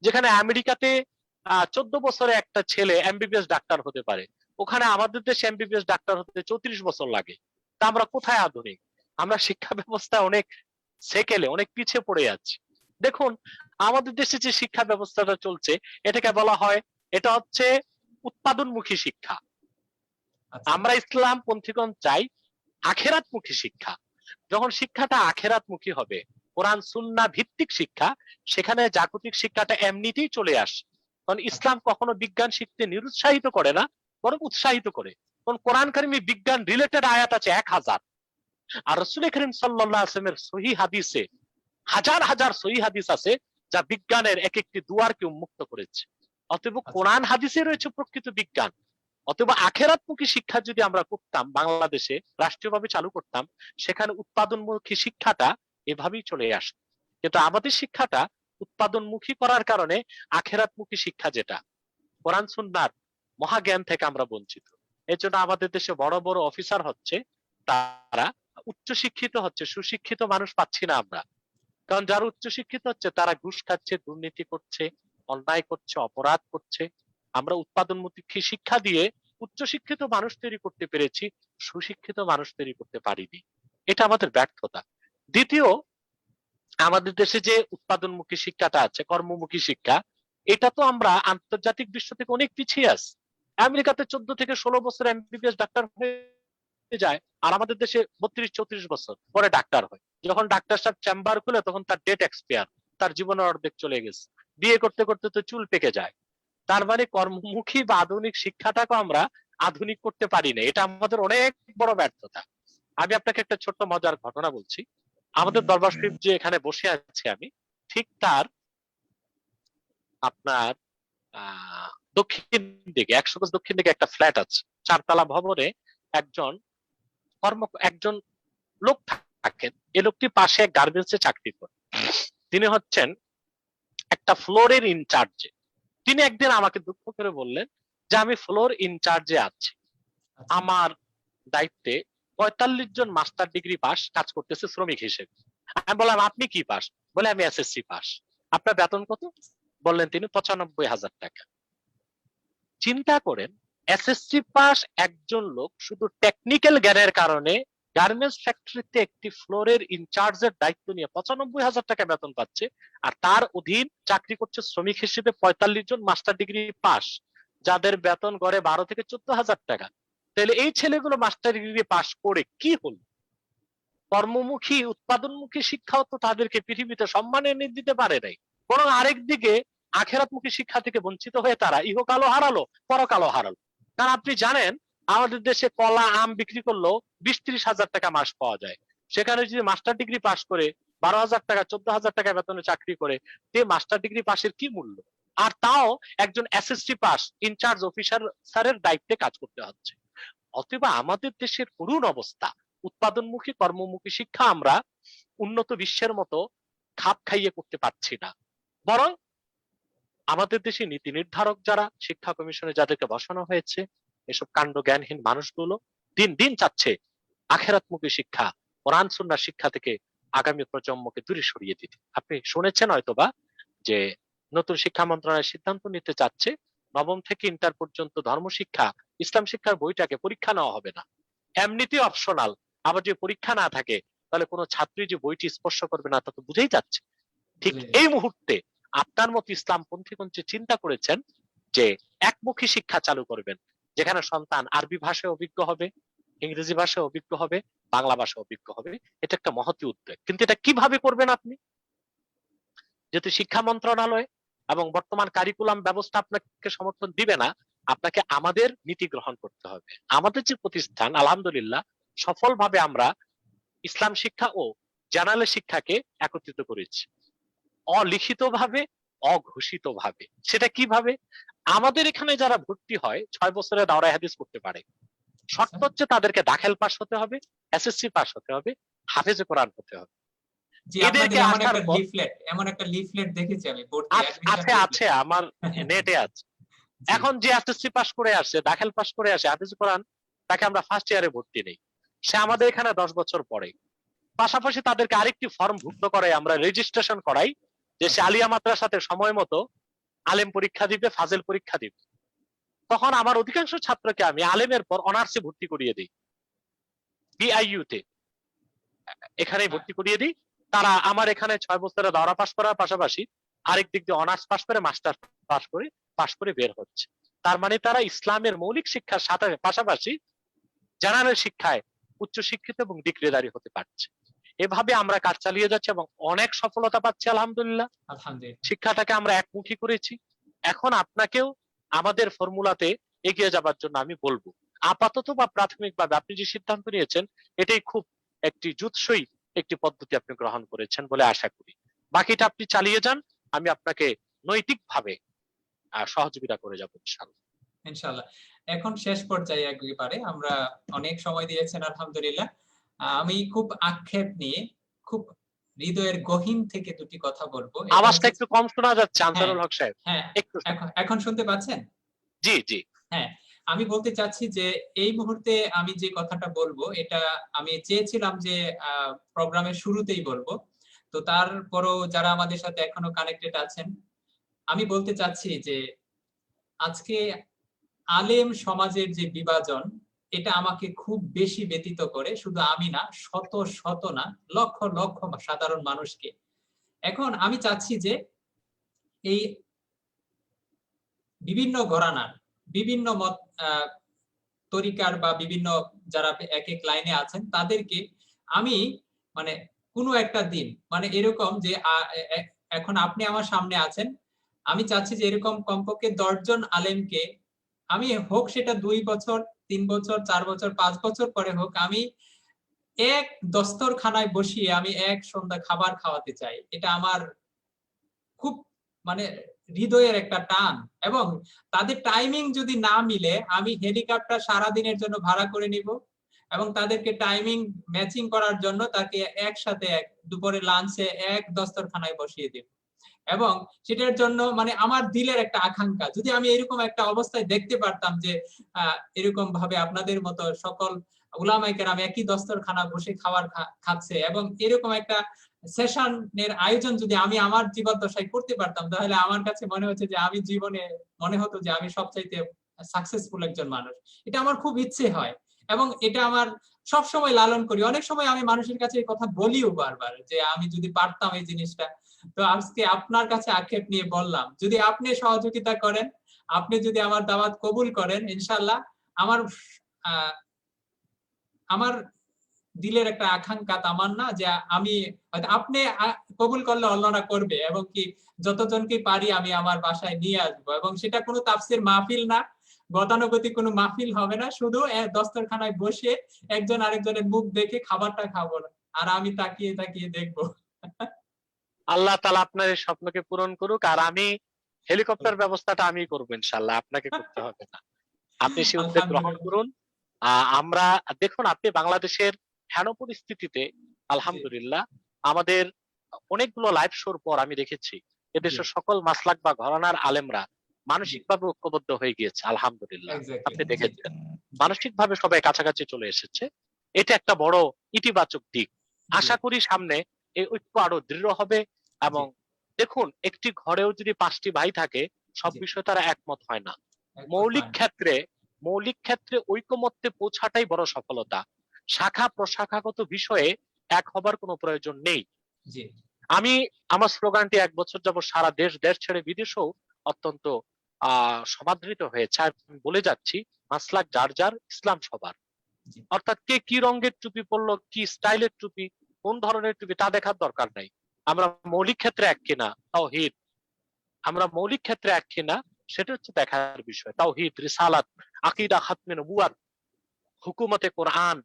যেখানে আমেরিকাতে 14 বছরে একটা ছেলে এমবিবিএস ডাক্তার হতে পারে, ওখানে আমাদের দেশে এমবিবিএস ডাক্তার হতে 34 বছর লাগে। তা আমরা কোথায় আধুনিক? আমরা শিক্ষা ব্যবস্থা অনেক সেকেলে, অনেক পিছিয়ে পড়ে যাচ্ছি। দেখুন, আমাদের দেশে যে শিক্ষা ব্যবস্থাটা চলছে, এটাকে বলা হয়, এটা হচ্ছে উৎপাদনমুখী শিক্ষা। আচ্ছা আমরা ইসলাম পন্থীগণ চাই আখেরাতমুখী শিক্ষা। যখন শিক্ষাটা আখেরাতমুখী হবে, কোরআন সুন্নাহ ভিত্তিক শিক্ষা, সেখানে জাগতিক শিক্ষাটা এমনিতেই চলে আসে। কারণ আচ্ছা ইসলাম কখনো বিজ্ঞান শিখতে নিরুৎসাহিত করে না, বরং উৎসাহিত করে। কারণ কোরআন কারিমে বিজ্ঞান রিলেটেড আয়াত আছে 1000, আর রাসূল করিম সাল্লাল্লাহু আলাইহি ওয়াসাল্লামের সহিহ হাদিসে হাজার হাজার সহিহ হাদিস আছে যা বিজ্ঞানের এক একটি দুয়ারকে উন্মুক্ত করেছে। অতএব আচ্ছা কোরআন হাদিসে রয়েছে প্রকৃত বিজ্ঞান। অথবা আখেরাতমুখী শিক্ষা যদি আমরা করতাম, বাংলাদেশে রাষ্ট্রীয়ভাবে চালু করতাম, সেখানে উৎপাদনমুখী শিক্ষাটা এভাবেই চলে আসত। কিন্তু আমাদের শিক্ষাটা উৎপাদনমুখী করার কারণে আখেরাতমুখী শিক্ষা, যেটা কোরআন সুন্নাহর মহাজ্ঞান থেকে আমরা বঞ্চিত। এর জন্য আমাদের দেশে বড় বড় অফিসার হচ্ছে, তারা উচ্চ শিক্ষিত হচ্ছে, সুশিক্ষিত মানুষ পাচ্ছি না আমরা। কারণ যারা উচ্চ শিক্ষিত হচ্ছে তারা ঘুষ খাচ্ছে, দুর্নীতি করছে, অন্যায় করছে, অপরাধ করছে। আমরা উৎপাদনমুখী শিক্ষা দিয়ে উচ্চ শিক্ষিত মানুষ তৈরি করতে পেরেছি, সুশিক্ষিত মানুষ তৈরি করতে পারিনি। এটা আমাদের ব্যর্থতা। দ্বিতীয়, আমাদের দেশে যে উৎপাদনমুখী শিক্ষাটা আছে, কর্মমুখী শিক্ষা, এটা তো আমরা আন্তর্জাতিক বিশ্ব থেকে অনেক পিছিয়ে আছি। আমেরিকাতে 14 থেকে 16 বছর এমবিবিএস ডাক্তার হয়ে যায়, আর আমাদের দেশে 32-34 বছর পরে ডাক্তার হয়। যখন ডাক্তার সাহেব চেম্বার খুলে তখন তার ডেট এক্সপায়ার, তার জীবনের অর্ধেক চলে গেছে। বিয়ে করতে করতে তো চুল পেকে যায়। তার মানে কর্মমুখী বা আধুনিক শিক্ষাটাকে আমরা আধুনিক করতে পারি না, এটা আমাদের অনেক বড় ব্যর্থতা। আমি আপনাকে একটা ছোট্ট মজার ঘটনা বলছি। আমাদের দরবার শরীফ যে এখানে বসে আছি আমি, ঠিক তার আপনার দক্ষিণ দিকে, 100 গজ দক্ষিণ দিকে একটা ফ্ল্যাট আছে, 4 তলা ভবনে একজন একজন লোক থাকেন। এই লোকটি পাশে গার্মেন্টসে চাকরি করে। তিনি হচ্ছেন একটা ফ্লোরের ইনচার্জে। তিনি একদিন আমাকে দুঃখ করে বললেন যে আমি ফ্লোর ইনচার্জে আছি, আচ্ছা আমার দায়িত্বে 45 জন মাস্টার ডিগ্রি পাস কাজ করতেছে শ্রমিক হিসেবে। আমি বললাম আপনি কি পাস? বলে আমি এসএসসি পাস। আপনার বেতন কত? বললেন তিনি 95,000 টাকা। চিন্তা করেন, এসএসসি পাস একজন লোক শুধু টেকনিক্যাল জ্ঞানের কারণে গার্মেন্টস ফ্যাক্টরিতে একটি ফ্লোরের ইনচার্জের দায়িত্ব নিয়ে 95,000 টাকা বেতন পাচ্ছে, আর তার অধীন চাকরি করছে শ্রমিক হিসেবে 45 জন মাস্টার ডিগ্রি পাস, যাদের বেতন গড়ে 12 থেকে 14,000 টাকা। তাহলে এই ছেলেগুলো মাস্টার ডিগ্রি পাস করে কি হলো? কর্মমুখী উৎপাদনমুখী শিক্ষাও তো তাদেরকে পৃথিবীতে সম্মান এনে দিতে পারে নাই, বরং আরেক দিকে আখেরাতমুখী শিক্ষা থেকে বঞ্চিত হয়ে তারা ইহকালও হারালো, পরকালও হারালো। কারণ আপনি জানেন আমাদের দেশে কলা আম বিক্রি করলেও 20-30 হাজার টাকা মাস পাওয়া যায়। সেখানে যদি মাস্টার ডিগ্রি পাশ করে 12,000 টাকা 14,000 টাকা বেতনে চাকরি করে, তে মাস্টার ডিগ্রি পাশের কি মূল্য? আর তাও একজন এসএসসি পাস ইনচার্জ অফিসারের দায়িত্বে কাজ করতে হচ্ছে। অতএব আমাদের দেশের করুণ অবস্থা, উৎপাদনমুখী কর্মমুখী শিক্ষা আমরা উন্নত বিশ্বের মতো খাপ খাইয়ে করতে পারছি না। বরং আমাদের দেশে নীতি নির্ধারক যারা, শিক্ষা কমিশনে যাদেরকে বসানো হয়েছে, এসব কাণ্ড জ্ঞানহীন মানুষগুলো দিন দিন চাচ্ছে আখেরাতমুখী শিক্ষা, কোরআন সুন্নাহর শিক্ষা থেকে আগামী প্রজন্মকে দূরে সরিয়ে দিতে। আপনি শুনেছেন হয়তোবা যে নতুন শিক্ষা মন্ত্রণালয় সিদ্ধান্ত নিতে চাচ্ছে নবম থেকে ইন্টার পর্যন্ত ধর্মশিক্ষা, ইসলাম শিক্ষার বইটাকে পরীক্ষা নেওয়া হবে না, এমনিতেই অপশনাল। আবার যে পরীক্ষা না থাকে তাহলে কোনো ছাত্রী যে বইটি স্পর্শ করবে না তা তো বুঝেই যাচ্ছে। ঠিক এই মুহূর্তে আপনার মতো ইসলামপন্থী কোন চিন্তা করেছেন যে একমুখী শিক্ষা চালু করবেন, যেখানে সন্তান আরবি ভাষায় অভিজ্ঞ হবে, ইংরেজি ভাষায় অভিজ্ঞ হবে, বাংলা ভাষায় অভিজ্ঞ হবে। এটা একটা মহতী উদ্যোগ, কিন্তু এটা কিভাবে করবেন আপনি? যেহেতু শিক্ষা মন্ত্রণালয় এবং বর্তমান কারিকুলাম ব্যবস্থা আপনাকে সমর্থন দিবে না, আপনাকে আমাদের নীতি গ্রহণ করতে হবে। আমাদের যে প্রতিষ্ঠান আলহামদুলিল্লাহ সফলভাবে আমরা ইসলাম শিক্ষা ও জানালে শিক্ষাকে একত্রিত করেছি, অলিখিত ভাবে, অঘোষিত ভাবে। সেটা কিভাবে? আমাদের এখানে যারা ভর্তি হয় 6 বছরে দাওরায়ে হাদিস করতে পারে। শর্ত হচ্ছে তাদেরকে দাখিল পাস হতে হবে, এসএসসি পাস হতে হবে, হাফেজে কোরআন হতে হবে। জি, এদেরকে আপনাদের আসার পর এমন একটা লিফলেট দেখেছি আমি, ভর্তি অ্যাডমিশন আছে আছে আমার নেটে আছে। এখন যে এসএসসি পাস করে আসে, দাখিল পাস করে আসে, হাফেজে কোরআন, তাকে আমরা ফার্স্ট ইয়ারে ভর্তি নেই, সে আমাদের এখানে 10 বছর পরে। পাশাপাশি তাদেরকে আরেকটি ফর্ম ভুক্ত করাই, আমরা রেজিস্ট্রেশন করাই যে সে আলিয়া মাদ্রাসাতে সময় মতো আলেম পরীক্ষা দিবে, ফাজেল পরীক্ষা দিবে। তখন আমার অধিকাংশ ছাত্রকে আমি আলেমের পর অনার্সে ভর্তি করিয়ে দিই, বিআইইউ তে এখানেই ভর্তি করিয়ে দিই। তারা আমার এখানে 6 বছরে দাওরা পাস করার পাশাপাশি আরেক দিক দিয়ে অনার্স পাস করে, মাস্টার পাস করে বের হচ্ছে। তার মানে তারা ইসলামের মৌলিক শিক্ষার সাথে পাশাপাশি জেনারেল শিক্ষায় উচ্চ শিক্ষিত এবং ডিগ্রিধারী হতে পারছে। এভাবে আমরা কাজ চালিয়ে যাচ্ছি এবং অনেক সফলতা পাচ্ছি আলহামদুলিল্লাহ। শিক্ষাটাকে আমরা একমুখী করেছি। এখন আপনাকেও আমাদের ফর্মুলাতে এগিয়ে যাবার জন্য আমি বলবো, আপাতত বা প্রাথমিকভাবে আপনি যে সিদ্ধান্ত নিয়েছেন এটাই খুব একটি জুৎসই একটি পদ্ধতি আপনি গ্রহণ করেছেন বলে আশা করি। বাকিটা আপনি চালিয়ে যান, আমি আপনাকে নৈতিকভাবে সহযোগিতা করে যাবো ইনশাআল্লাহ। ইনশাআল্লাহ। এখন শেষ পর্যায়ে একেবারে আমরা অনেক সময় দিয়েছেন আলহামদুলিল্লাহ। আমি খুব আক্ষেপ নিয়ে, খুব হৃদয়ের গহীন থেকে দুটি কথা বলবো। আওয়াজটা একটু কম শোনা যাচ্ছে আনসারুল হক সাহেব। হ্যাঁ, একটু এখন শুনতে পাচ্ছেন? জি জি। হ্যাঁ, আমি বলতে চাচ্ছি যে এই মুহূর্তে আমি যে কথাটা বলবো এটা আমি চেয়েছিলাম যে প্রোগ্রামের শুরুতেই বলবো। তো তারপরও যারা আমাদের সাথে এখনো কানেক্টেড আছেন, আমি বলতে চাচ্ছি যে আজকে আলেম সমাজের যে বিভাজন, এটা আমাকে খুব বেশি ব্যথিত করে। শুধু আমি না, শত শত না, লক্ষ লক্ষ সাধারণ মানুষকে। এখন আমি চাচ্ছি যে এই বিভিন্ন ঘরানার, বিভিন্ন মত তরিকার বা বিভিন্ন যারা এক এক লাইনে আছেন তাদেরকে আমি মানে কোনো একটা দিন মানে এরকম যে এখন আপনি আমার সামনে আছেন, আমি চাচ্ছি যে এরকম কমপক্ষে 10 জন আলেমকে আমি, হোক সেটা 2 বছর 3 বছর 4 বছর 5 বছর পরে হোক, আমি এক দস্তরখানায় বসিয়ে আমি এক সন্ধ্যা খাবার খাওয়াতে চাই। এটা আমার খুব মানে হৃদয়ের একটা টান। এবং তাদের টাইমিং যদি না মিলে, আমি হেলিকপ্টার সারাদিনের জন্য ভাড়া করে নিব এবং তাদেরকে টাইমিং ম্যাচিং করার জন্য তাকে একসাথে দুপুরে লাঞ্চে এক দস্তরখানায় বসিয়ে দিব। এবং সেটার জন্য মানে আমার দিলের একটা আকাঙ্ক্ষা, যদি আমি এরকম একটা অবস্থায় দেখতে পারতাম যে এরকম ভাবে আপনাদের মতো সকল উলামায়ে কেরাম একই দস্তরখানা বসে খাবার খাচ্ছে এবং এরকম একটা সেশনের আয়োজন যদি আমি আমার জীবদ্দশায় করতে পারতাম, তাহলে আমার কাছে মনে হচ্ছে যে আমি জীবনে মনে হতো যে আমি সবচাইতে সাকসেসফুল একজন মানুষ। এটা আমার খুব ইচ্ছে হয় এবং এটা আমার সব সময় লালন করি। অনেক সময় আমি মানুষের কাছে এই কথা বলিও বারবার যে আমি যদি পারতাম এই জিনিসটা। তো আজকে আপনার কাছে আক্ষেপ নিয়ে বললাম, যদি আপনি সহযোগিতা করেন, আপনি যদি আমার দাওয়াত কবুল করেন, ইনশাআল্লাহ আমার দিলের একটা আকাঙ্ক্ষা, তামান্না যে আমি হয়তো আপনি কবুল করলে আল্লাহরা করবে এবং কি যতজনকে পারি আমি আমার বাসায় নিয়ে আসবো। এবং সেটা কোনো তাফসীর মাহফিল না, গতানুগতিক কোনো মাহফিল হবে না, শুধু দস্তরখানায় বসে একজন আরেকজনের মুখ দেখে খাবারটা খাবো না, আর আমি তাকিয়ে তাকিয়ে দেখবো। আল্লাহ তাআলা আপনার এই স্বপ্নকে পূরণ করুক। আর আমি হেলিকপ্টার ব্যবস্থাটা আমিই করবো ইনশাআল্লাহ, আপনাকে করতে হবে না। আপনি সেই উদ্যোগ গ্রহণ আলহামদুলিল্লাহ। করুন। আমরা দেখুন, আপনি বাংলাদেশের হেন পরিস্থিতিতে জি, আলহামদুলিল্লাহ আমাদের অনেকগুলো লাইভ শোর পর আমি দেখেছি জি, এদেশের সকল মাসলাক বা ঘরানার আলেমরা জি, মানসিকভাবে ঐক্যবদ্ধ হয়ে গিয়েছে আলহামদুলিল্লাহ। এক্স্যাক্টলি। আপনি জি, দেখেছেন মানসিকভাবে সবাই কাছাকাছি চলে এসেছে। এটা একটা বড় ইতিবাচক দিক। জি, আশা করি সামনে এই ঐক্য আরো দৃঢ় হবে। জি, এবং দেখুন, একটি ঘরেও যদি 5টি ভাই থাকে সব জি, বিষয়ে তারা একমত হয় না। একমত মৌলিক হয় না। ক্ষেত্রে মৌলিক ক্ষেত্রে ঐকমত্যে পৌঁছাটাই বড় সফলতা। শাখা প্রশাখাগত বিষয়ে এক হবার কোনো প্রয়োজন নেই। জি, আমি আমার স্লোগানটি 1 বছর যাবত সারা দেশ ছেড়ে বিদেশেও অত্যন্ত সমাদৃত হয়েছে। আর আমি বলে যাচ্ছি, মাসলাক যার যার, ইসলাম সবার। জি, অর্থাৎ কে কি রঙের টুপি পরলো, কি স্টাইলের টুপি, কোন ধরনের টুপি তা দেখার দরকার নাই। আমরা মৌলিক ক্ষেত্রে এক কিনা তাওহীদ, আমরা মৌলিক ক্ষেত্রে এক কিনা সেটা হচ্ছে দেখার বিষয়। তাওহীদ, রিসালাত, আকীদা, খাতমে নবুয়াত, হুকুমতে কোরআন,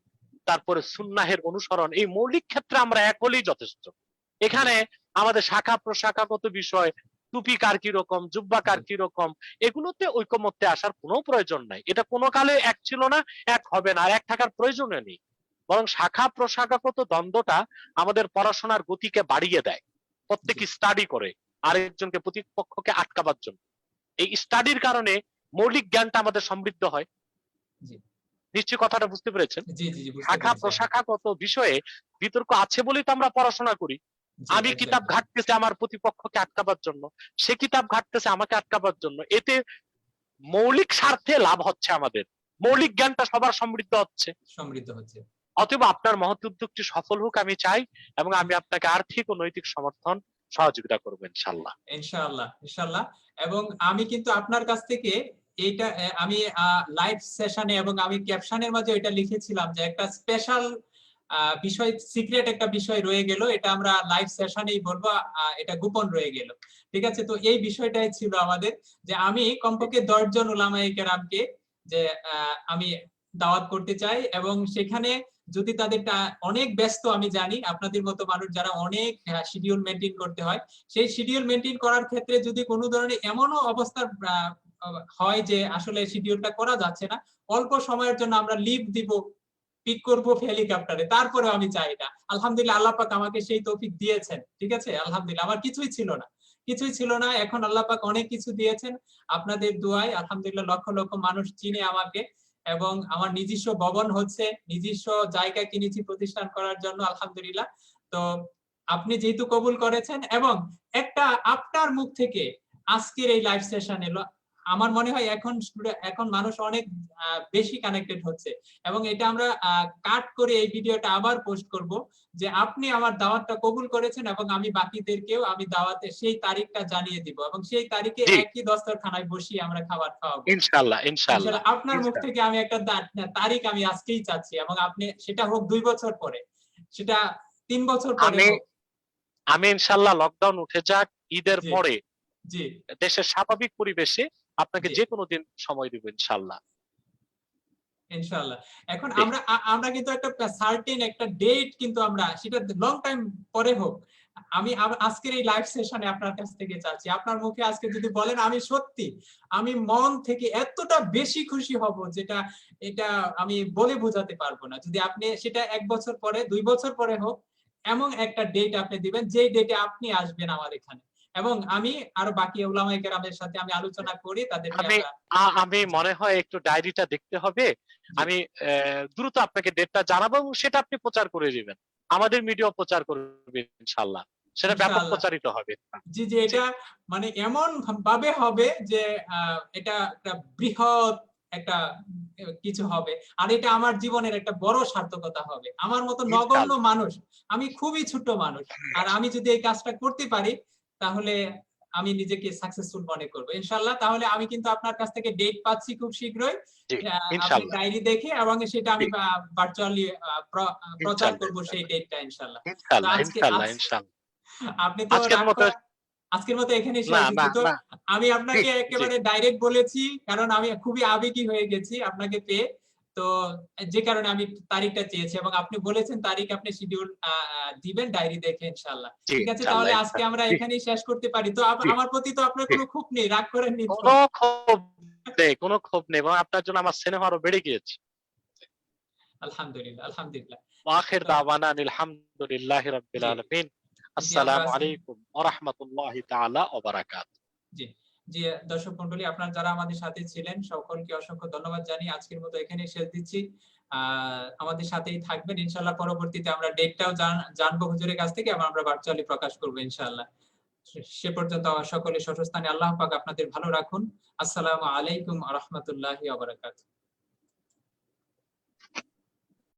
তারপরে সুন্নাহের অনুসরণ, এই মৌলিক ক্ষেত্রে আমরা এক হলেই যথেষ্ট। জি, এখানে আমাদের শাখা প্রশাখাগত বিষয়, টুপি কার কি রকম, জুব্বা জি, কার কি রকম, এগুলোতে ঐকমত্যে আসার কোনো প্রয়োজন নাই। এটা কোনো কালে এক ছিল না, এক হবে না, আর এক থাকার প্রয়োজনও নেই। বরং শাখা প্রশাখাগত দ্বন্দ্বটা আমাদের পড়াশোনার গতিকে বাড়িয়ে দেয়। জি, প্রত্যেকে স্টাডি করে আরেকজনকে, প্রতিপক্ষকে আটকাবার জন্য। এই স্টাডির কারণে মৌলিক জ্ঞানটা আমাদের সমৃদ্ধ হয়। জি, নিশ্চয়ই কথাটা বুঝতে পেরেছেন। জি, জি, জি, বুঝতে শাখা পেরেছি আমি। প্রশাখাগত বিষয়ে বিতর্ক আছে বলেই তো আমরা পড়াশোনা করি। জি, আমি কিতাব এক্স্যাক্টলি। ঘাঁটতেছি আমার প্রতিপক্ষকে আটকাবার জন্য, সে কিতাব ঘাঁটতেছে আমাকে আটকাবার জন্য। এতে মৌলিক স্বার্থে লাভ হচ্ছে আমাদের, জি, মৌলিক জ্ঞানটা সবার সমৃদ্ধ হচ্ছে। সমৃদ্ধ হচ্ছে। অতএব আপনার মহৎ উদ্যোগটি সফল হোক আমি চাই, এবং আমি আপনাকে আর্থিক ও নৈতিক সমর্থন সহযোগিতা করবো ইনশাল্লাহ। ইনশাআল্লাহ, ইনশাআল্লাহ। এবং আমি কিন্তু আপনার কাছ থেকে এইটা আমি লাইভ সেশনে এবং আমি ক্যাপশনের মাঝে এটা লিখেছিলাম যে একটা স্পেশাল বিষয়, সিক্রেট একটা বিষয় রয়ে গেল, এটা আমরা লাইভ সেশনেই বলবো, এটা গোপন রয়ে গেল। ঠিক আছে, তো এই বিষয়টাই ছিল আমাদের, যে আমি কমপক্ষে 10 জন উলামায়ে কেরামকে যে আমি দাওয়াত করতে চাই, এবং সেখানে যদি তাদের অনেক ব্যস্ত, আমি জানি আপনাদের মতো মানুষ যারা অনেক শিডিউল মেনটেন করতে হয়, সেই শিডিউল মেনটেন করার ক্ষেত্রে যদি কোনো ধরনের এমনও অবস্থা হয় যে আসলে শিডিউলটা করা যাচ্ছে না, অল্প সময়ের জন্য আমরা লিভ দিব, পিক করব হেলিকপ্টারে, তারপরে আমি চাই না। আলহামদুলিল্লাহ, আল্লাহ পাক আমাকে সেই তৌফিক দিয়েছেন। ঠিক আছে, আলহামদুলিল্লাহ। আমার কিছুই ছিল না, কিছুই ছিল না, এখন আল্লাহ পাক অনেক কিছু দিয়েছেন আপনাদের দোয়ায়। আলহামদুলিল্লাহ, লক্ষ লক্ষ মানুষ চিনে আমাকে, এবং আমার নিজস্ব ভবন হচ্ছে, নিজস্ব জায়গা কিনেছি প্রতিষ্ঠান করার জন্য, আলহামদুলিল্লাহ। তো আপনি যেহেতু কবুল করেছেন, এবং একটা আপনার মুখ থেকে আজকের এই লাইভ সেশন এলো, আমার মনে হয় এখন মানুষ অনেক বেশি কানেক্টেড হচ্ছে, এবং এটা আমরা কাট করে এই ভিডিওটা আবার পোস্ট করব, যে আপনি আমার দাওয়াতটা কবুল করেছেন, এবং আমি বাকিদেরকেও আমি দাওয়াতে সেই তারিখটা জানিয়ে দিব, এবং সেই তারিখে জি, একই দস্তরখানায় বসিয়ে আমরা খাবার খাওয়াবো। ইনশাল্লাহ, ইনশাল্লাহ, ইনশাআল্লাহ, আপনার মুখ ইনশাল্লাহ। থেকে আমি একটা তারিখ আমি আজকেই চাচ্ছি, এবং আপনি সেটা হোক 2 বছর পরে, সেটা 3 বছর পরে আমি হোক। আমি ইনশাল্লাহ লকডাউন উঠে যাক, ঈদের জি, পরে জি, দেশের স্বাভাবিক পরিবেশে আপনাকে জি, যে কোনো দিন সময় দিব ইনশাল্লাহ। ইনশাআল্লাহ। এখন জি, আমরা কিন্তু একটা সার্টেন একটা ডেট, কিন্তু আমরা সেটা লং টাইম পরে হোক, আমি আজকের এই লাইভ সেশনে আপনার কাছ থেকে চাচ্ছি, আপনার মুখে আজকে যদি বলেন, আমি সত্যি, আমি মন থেকে এতটা বেশি খুশি হব, যেটা এটা আমি বলে বোঝাতে পারবো না। যদি আপনি সেটা 1 বছর পরে, 2 বছর পরে হোক, এমন একটা ডেট আপনি দিবেন, যে ডেটে আপনি আসবেন আমার এখানে, এবং আমি আরো বাকি উলামায়ে কেরামের সাথে আমি আলোচনা করি, তাদেরকে আমি আমরা। আমি জি, মনে হয় একটু ডায়েরিটা দেখতে হবে। জি, আমি দ্রুত আপনাকে ডেটটা জানাবো এবং সেটা আপনি প্রচার করে দিবেন। আমাদের মিডিয়া প্রচার করবে ইনশাল্লাহ। সেটা ব্যাপক ইনশাআল্লাহ। প্রচারিত হবে। জি, জি, জি, এটা মানে এমন ভাবে হবে যে এটা একটা বৃহৎ একটা কিছু হবে, আর এটা আমার জীবনের একটা বড় সার্থকতা হবে। আমার মতো নগণ্য ইনশাল্লাহ, মানুষ, আমি খুবই ছোট মানুষ, আর আমি যদি এই কাজটা করতে পারি, তাহলে আমি নিজেকে সাকসেসফুল মনে করব ইনশাআল্লাহ। তাহলে আমি কিন্তু আপনার কাছ থেকে ডেট পাচ্ছি খুব শীঘ্রই, জি, আপনি ইনশাল্লাহ, ডায়েরি দেখে, এবং সেটা জি, আমি ভার্চুয়ালি প্রচার ইনশাল্লাহ, করব সেই ইনশাল্লাহ, ডেটটা ইনশাআল্লাহ। তো ইনশাল্লাহ, আজকে ইনশাল্লাহ, ইনশাল্লাহ। আপনি তো আজকের রাগ মতো আজকের মতো এখানে না শেষ না দিচ্ছি। তো না আমি জি আপনাকে জি একেবারে ডাইরেক্ট বলেছি, কারণ আমি খুবই আবেগী হয়ে গেছি আপনাকে পেয়ে। তো যে কারণে আমি তারিখটা চেয়েছি, এবং আপনি বলেছেন তারিখ আপনি শিডিউল দিবেন ডায়েরি দেখে ইনশাআল্লাহ। জি ঠিক আছে, ইনশাল্লাহ তাহলে আজকে ইনশাল্লাহ আমরা জি এখানেই শেষ করতে পারি। তো জি আমার প্রতি তো আপনার জি কোনো ক্ষোভ নেই, রাগ করেননি তো? কোনো ক্ষোভ নেই, কোনো ক্ষোভ নেই, এবং আপনার জন্য আমার স্নেহ আরো বেড়ে গিয়েছে। আলহামদুলিল্লাহ, আলহামদুলিল্লাহ। আখির তো দাওয়ানা আলহামদুলিল্লাহি রাব্বিল জি, আলামিন। জি আমরা আসসালামু আজকে আলাইকুম ওয়া রাহমাতুল্লাহি তাআলা ওয়া বারাকাতুহু। জি, জি দর্শক মন্ডলী, আপনারা যারা আমাদের সাথে ছিলেন সকলকে অসংখ্য ধন্যবাদ জানিয়ে আজকের মতো এখানেই শেষ দিচ্ছি। আমাদের সাথেই থাকবেন ইনশাআল্লাহ। পরবর্তীতে আমরা ডেটটাও জানবো হুজুরের কাছ থেকে, এবং আমরা ভার্চুয়ালি প্রকাশ করব ইনশাআল্লাহ। সে পর্যন্ত আমার সকলে সশস্থানে আল্লাহ পাক আপনাদের ভালো রাখুন। আসসালামু আলাইকুম ওয়া রাহমাতুল্লাহি ওয়া বারাকাতুহু।